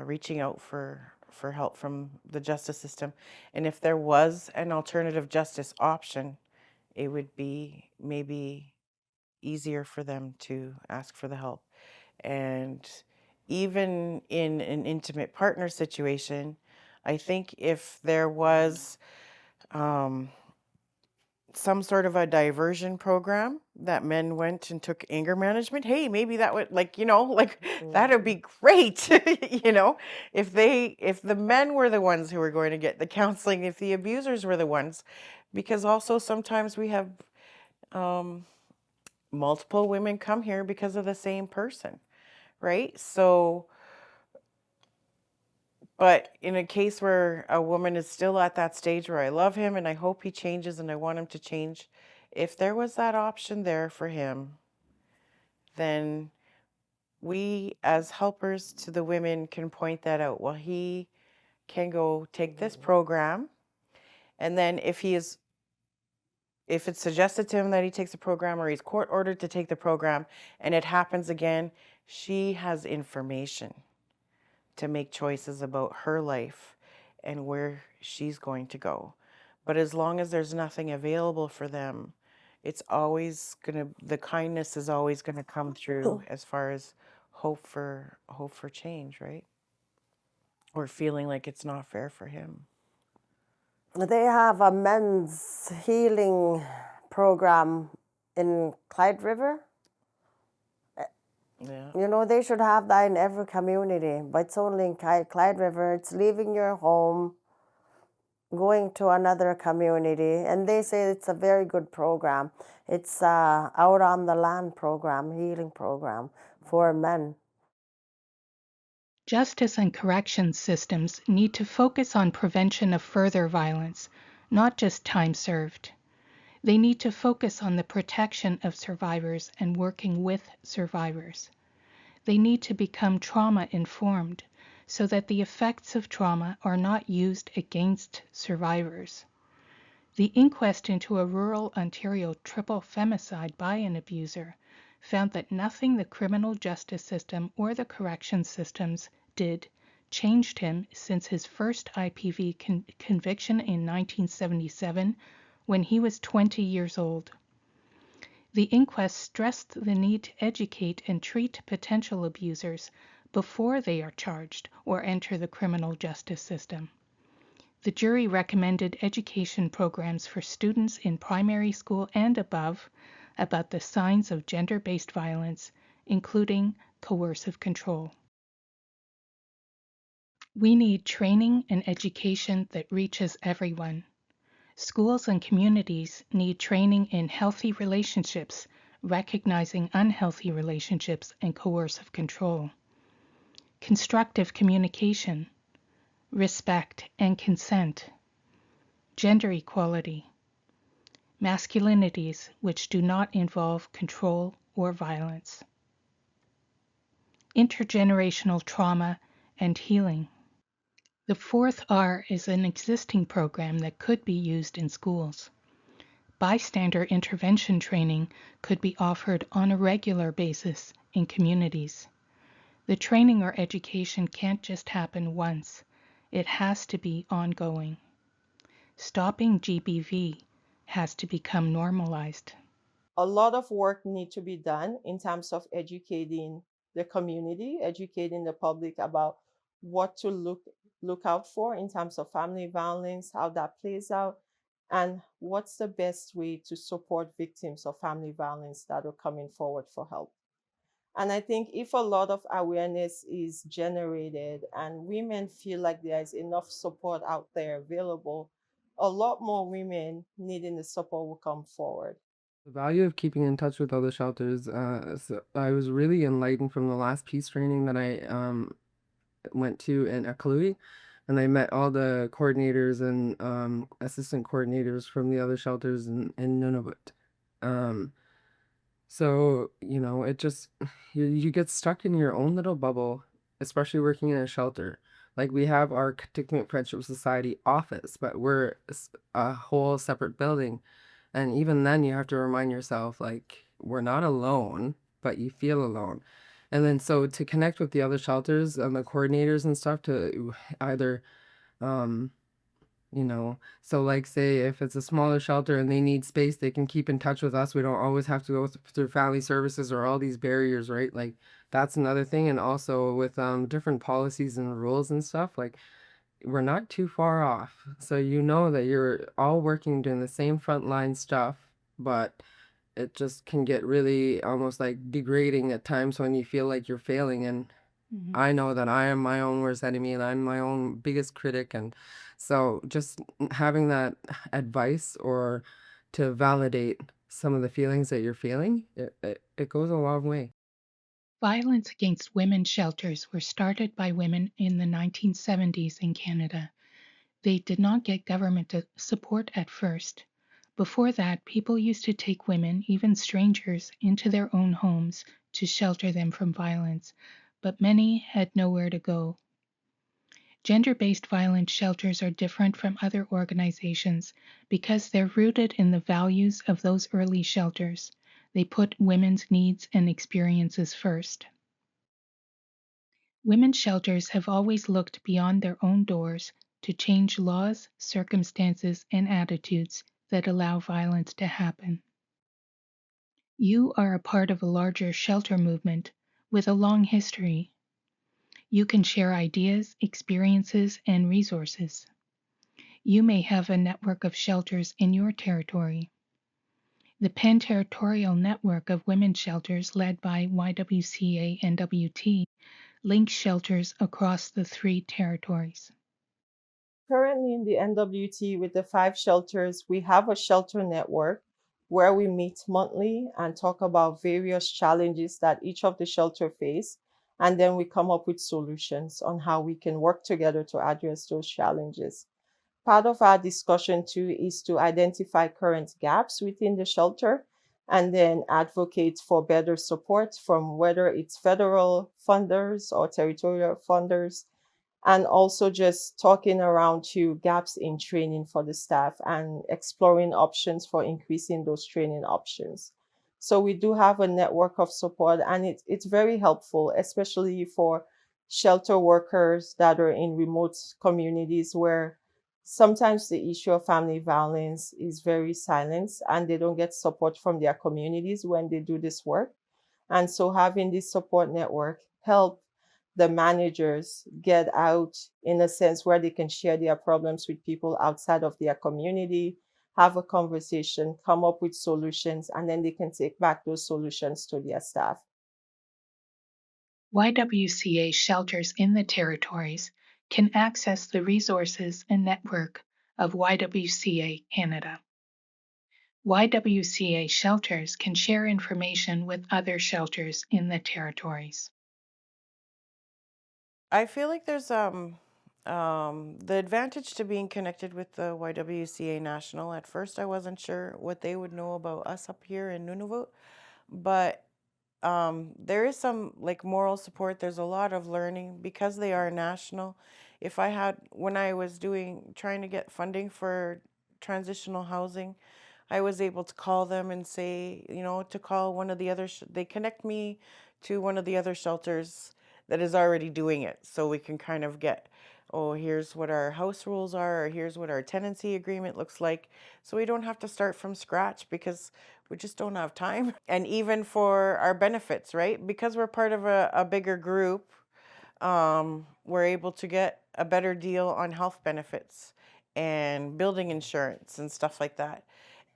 reaching out for help from the justice system. And if there was an alternative justice option, it would be maybe easier for them to ask for the help. And even in an intimate partner situation, I think if there was some sort of a diversion program that men went and took anger management. Hey, maybe that would, like, like that would be great. If the men were the ones who were going to get the counseling, if the abusers were the ones, because also sometimes we have multiple women come here because of the same person, right? So, but in a case where a woman is still at that stage where I love him and I hope he changes and I want him to change, if there was that option there for him, then we as helpers to the women can point that out. Well, he can go take this program, and then if it's suggested to him that he takes a program or he's court ordered to take the program and it happens again, she has information to make choices about her life and where she's going to go. But as long as there's nothing available for them, it's always the kindness is always gonna come through as far as hope for change, right? Or feeling like it's not fair for him. They have a men's healing program in Clyde River. Yeah. They should have that in every community, but it's only in Clyde River. It's leaving your home, going to another community, and they say it's a very good program. It's out on the land program, healing program for men. Justice and corrections systems need to focus on prevention of further violence, not just time served. They need to focus on the protection of survivors and working with survivors. They need to become trauma-informed so that the effects of trauma are not used against survivors. The inquest into a rural Ontario triple femicide by an abuser found that nothing the criminal justice system or the corrections systems did changed him since his first IPV conviction in 1977 when he was 20 years old. The inquest stressed the need to educate and treat potential abusers before they are charged or enter the criminal justice system. The jury recommended education programs for students in primary school and above about the signs of gender-based violence, including coercive control. We need training and education that reaches everyone. Schools and communities need training in healthy relationships, recognizing unhealthy relationships and coercive control. Constructive communication, respect and consent, gender equality, masculinities which do not involve control or violence, intergenerational trauma and healing. The fourth R is an existing program that could be used in schools. Bystander intervention training could be offered on a regular basis in communities. The training or education can't just happen once. It has to be ongoing. Stopping GBV has to become normalized. A lot of work needs to be done in terms of educating the community, educating the public about what to look out for in terms of family violence, how that plays out, and what's the best way to support victims of family violence that are coming forward for help. And I think if a lot of awareness is generated and women feel like there's enough support out there available, a lot more women needing the support will come forward. The value of keeping in touch with other shelters. So I was really enlightened from the last peace training that I went to in Ekalui, and I met all the coordinators and assistant coordinators from the other shelters in Nunavut. So, it just, you get stuck in your own little bubble, especially working in a shelter. Like, we have our Tikmit Friendship Society office, but we're a whole separate building. And even then, you have to remind yourself, like, we're not alone, but you feel alone. And then, so to connect with the other shelters and the coordinators and stuff to either, so like say if it's a smaller shelter and they need space, they can keep in touch with us. We don't always have to go through family services or all these barriers, right? Like that's another thing. And also with different policies and rules and stuff, like we're not too far off. So you know that you're all working doing the same frontline stuff, but it just can get really almost like degrading at times when you feel like you're failing. And I know that I am my own worst enemy and I'm my own biggest critic. And so just having that advice or to validate some of the feelings that you're feeling, it goes a long way. Violence against women's shelters were started by women in the 1970s in Canada. They did not get government support at first. Before that, people used to take women, even strangers, into their own homes to shelter them from violence, but many had nowhere to go. Gender-based violence shelters are different from other organizations because they're rooted in the values of those early shelters. They put women's needs and experiences first. Women's shelters have always looked beyond their own doors to change laws, circumstances, and attitudes that allow violence to happen. You are a part of a larger shelter movement with a long history. You can share ideas, experiences, and resources. You may have a network of shelters in your territory. The pan-territorial network of women's shelters led by YWCA NWT links shelters across the 3 territories. Currently in the NWT with the 5 shelters, we have a shelter network where we meet monthly and talk about various challenges that each of the shelter face. And then we come up with solutions on how we can work together to address those challenges. Part of our discussion too is to identify current gaps within the shelter and then advocate for better support from whether it's federal funders or territorial funders, and also just talking around to gaps in training for the staff and exploring options for increasing those training options. So we do have a network of support, and it's very helpful, especially for shelter workers that are in remote communities where sometimes the issue of family violence is very silent and they don't get support from their communities when they do this work. And so having this support network help the managers get out in a sense where they can share their problems with people outside of their community, have a conversation, come up with solutions, and then they can take back those solutions to their staff. YWCA shelters in the territories can access the resources and network of YWCA Canada. YWCA shelters can share information with other shelters in the territories. I feel like there's the advantage to being connected with the YWCA National. At first, I wasn't sure what they would know about us up here in Nunavut, but there is some like moral support. There's a lot of learning because they are national. If I had, when I was trying to get funding for transitional housing, I was able to call them and say, to call one of the other, they connect me to one of the other shelters that is already doing it. So we can kind of get, oh, here's what our house rules are, or here's what our tenancy agreement looks like. So we don't have to start from scratch because we just don't have time. And even for our benefits, right? Because we're part of a bigger group, we're able to get a better deal on health benefits and building insurance and stuff like that.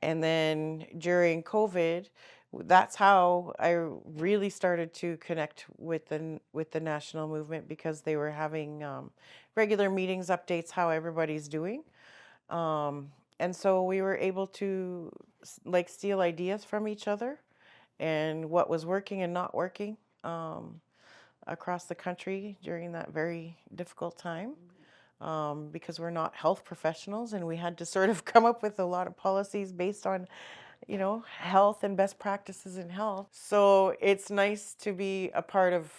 And then during COVID, that's how I really started to connect with the national movement, because they were having regular meetings, updates, how everybody's doing. And so we were able to like steal ideas from each other and what was working and not working across the country during that very difficult time. Because we're not health professionals, and we had to sort of come up with a lot of policies based on, health and best practices in health. So it's nice to be a part of,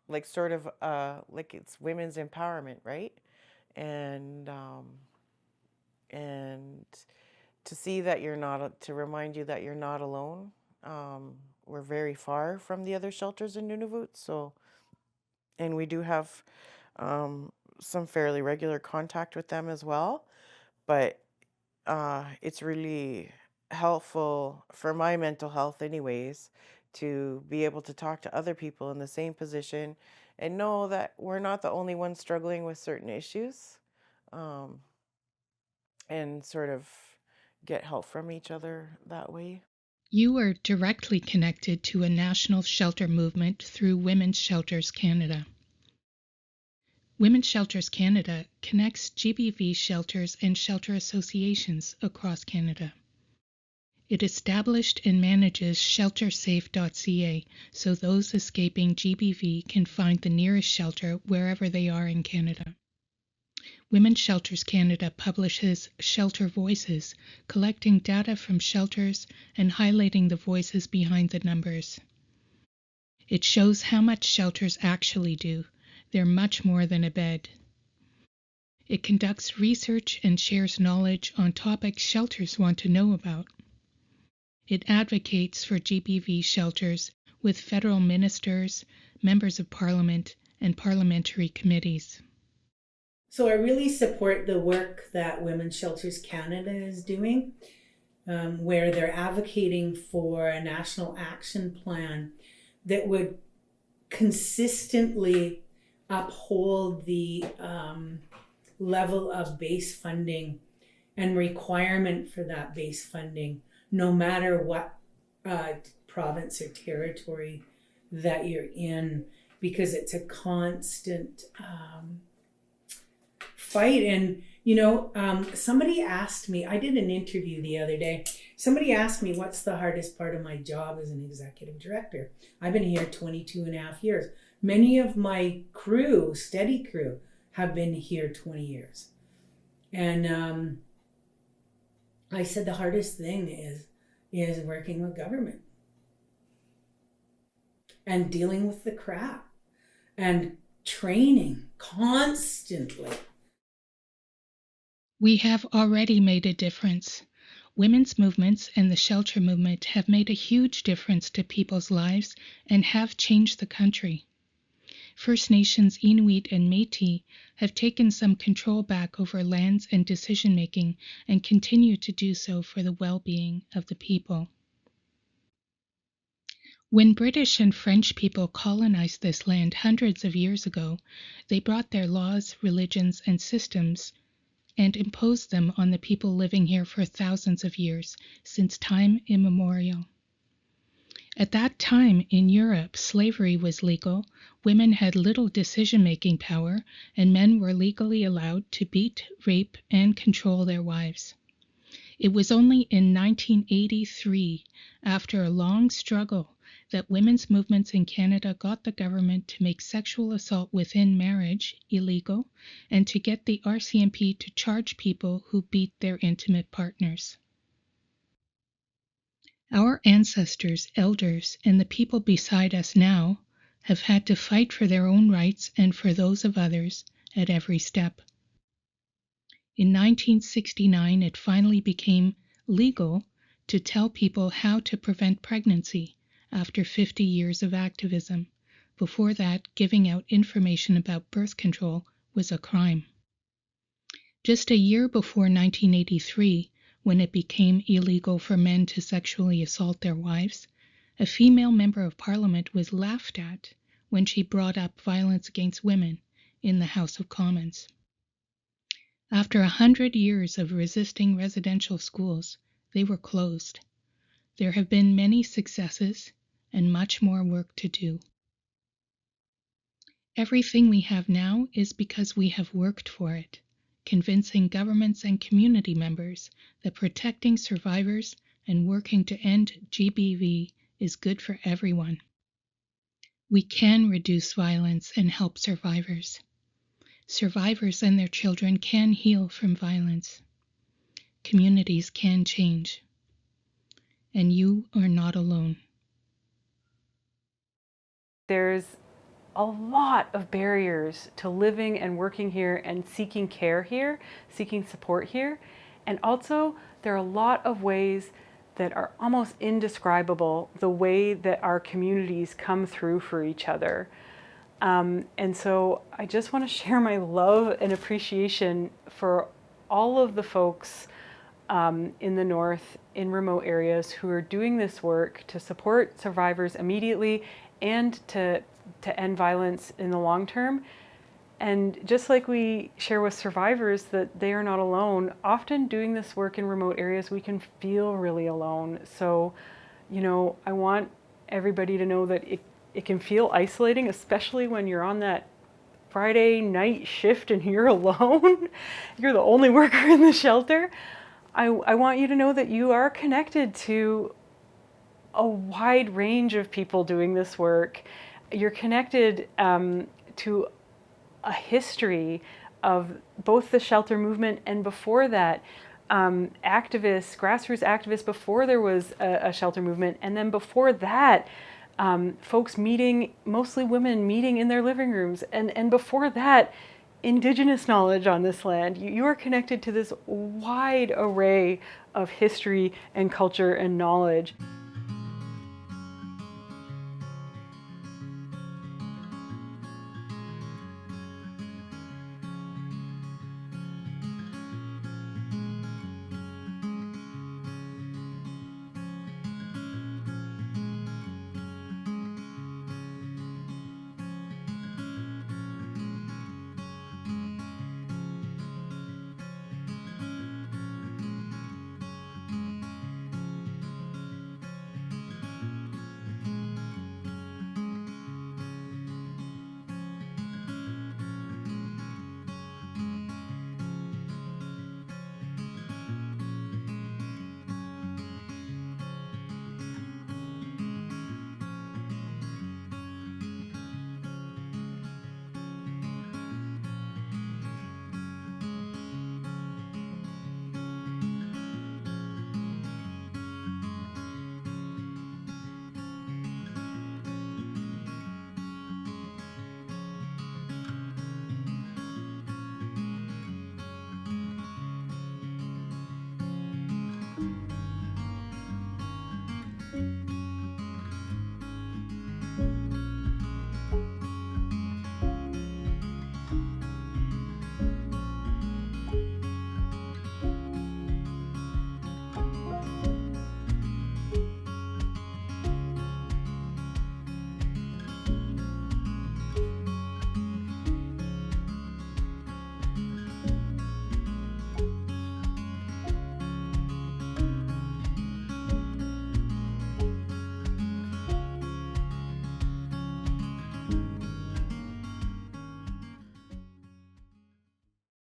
like sort of, like it's women's empowerment, right? And to see that to remind you that you're not alone. We're very far from the other shelters in Nunavut, so, and we do have some fairly regular contact with them as well, but it's really helpful for my mental health anyways to be able to talk to other people in the same position and know that we're not the only ones struggling with certain issues, and sort of get help from each other that way. You are directly connected to a national shelter movement through Women's Shelters Canada. Women's Shelters Canada connects GBV shelters and shelter associations across Canada. It established and manages sheltersafe.ca so those escaping GBV can find the nearest shelter wherever they are in Canada. Women's Shelters Canada publishes Shelter Voices, collecting data from shelters and highlighting the voices behind the numbers. It shows how much shelters actually do. They're much more than a bed. It conducts research and shares knowledge on topics shelters want to know about. It advocates for GBV shelters with federal ministers, members of parliament, and parliamentary committees. So I really support the work that Women's Shelters Canada is doing, where they're advocating for a national action plan that would consistently uphold the level of base funding and requirement for that base funding, no matter what province or territory that you're in, because it's a constant fight. And somebody asked me, I did an interview the other day, somebody asked me what's the hardest part of my job as an executive director. I've been here 22 and a half years. Many of my crew, steady crew, have been here 20 years. And I said the hardest thing is working with government and dealing with the crap and training constantly. We have already made a difference. Women's movements and the shelter movement have made a huge difference to people's lives and have changed the country. First Nations Inuit and Métis have taken some control back over lands and decision-making and continue to do so for the well-being of the people. When British and French people colonized this land hundreds of years ago, they brought their laws, religions, and systems and imposed them on the people living here for thousands of years, since time immemorial. At that time in Europe, slavery was legal, women had little decision-making power, and men were legally allowed to beat, rape, and control their wives. It was only in 1983, after a long struggle, that women's movements in Canada got the government to make sexual assault within marriage illegal and to get the RCMP to charge people who beat their intimate partners. Our ancestors, elders, and the people beside us now have had to fight for their own rights and for those of others at every step. In 1969, it finally became legal to tell people how to prevent pregnancy after 50 years of activism. Before that, giving out information about birth control was a crime. Just a year before 1983, when it became illegal for men to sexually assault their wives, a female member of Parliament was laughed at when she brought up violence against women in the House of Commons. After 100 years of resisting residential schools, they were closed. There have been many successes and much more work to do. Everything we have now is because we have worked for it, convincing governments and community members that protecting survivors and working to end GBV is good for everyone. We can reduce violence and help survivors. Survivors and their children can heal from violence. Communities can change. And you are not alone. There's a lot of barriers to living and working here and seeking care here, seeking support here. And also, there are a lot of ways that are almost indescribable, the way that our communities come through for each other. And so I just want to share my love and appreciation for all of the folks in the North, in remote areas, who are doing this work to support survivors immediately and to end violence in the long term. And just like we share with survivors that they are not alone, often doing this work in remote areas, we can feel really alone. So, I want everybody to know that it can feel isolating, especially when you're on that Friday night shift and you're alone. You're the only worker in the shelter. I want you to know that you are connected to a wide range of people doing this work. You're connected to a history of both the shelter movement and before that, activists, grassroots activists before there was a shelter movement, and then before that, folks meeting, mostly women meeting in their living rooms, and before that, Indigenous knowledge on this land. You are connected to this wide array of history and culture and knowledge.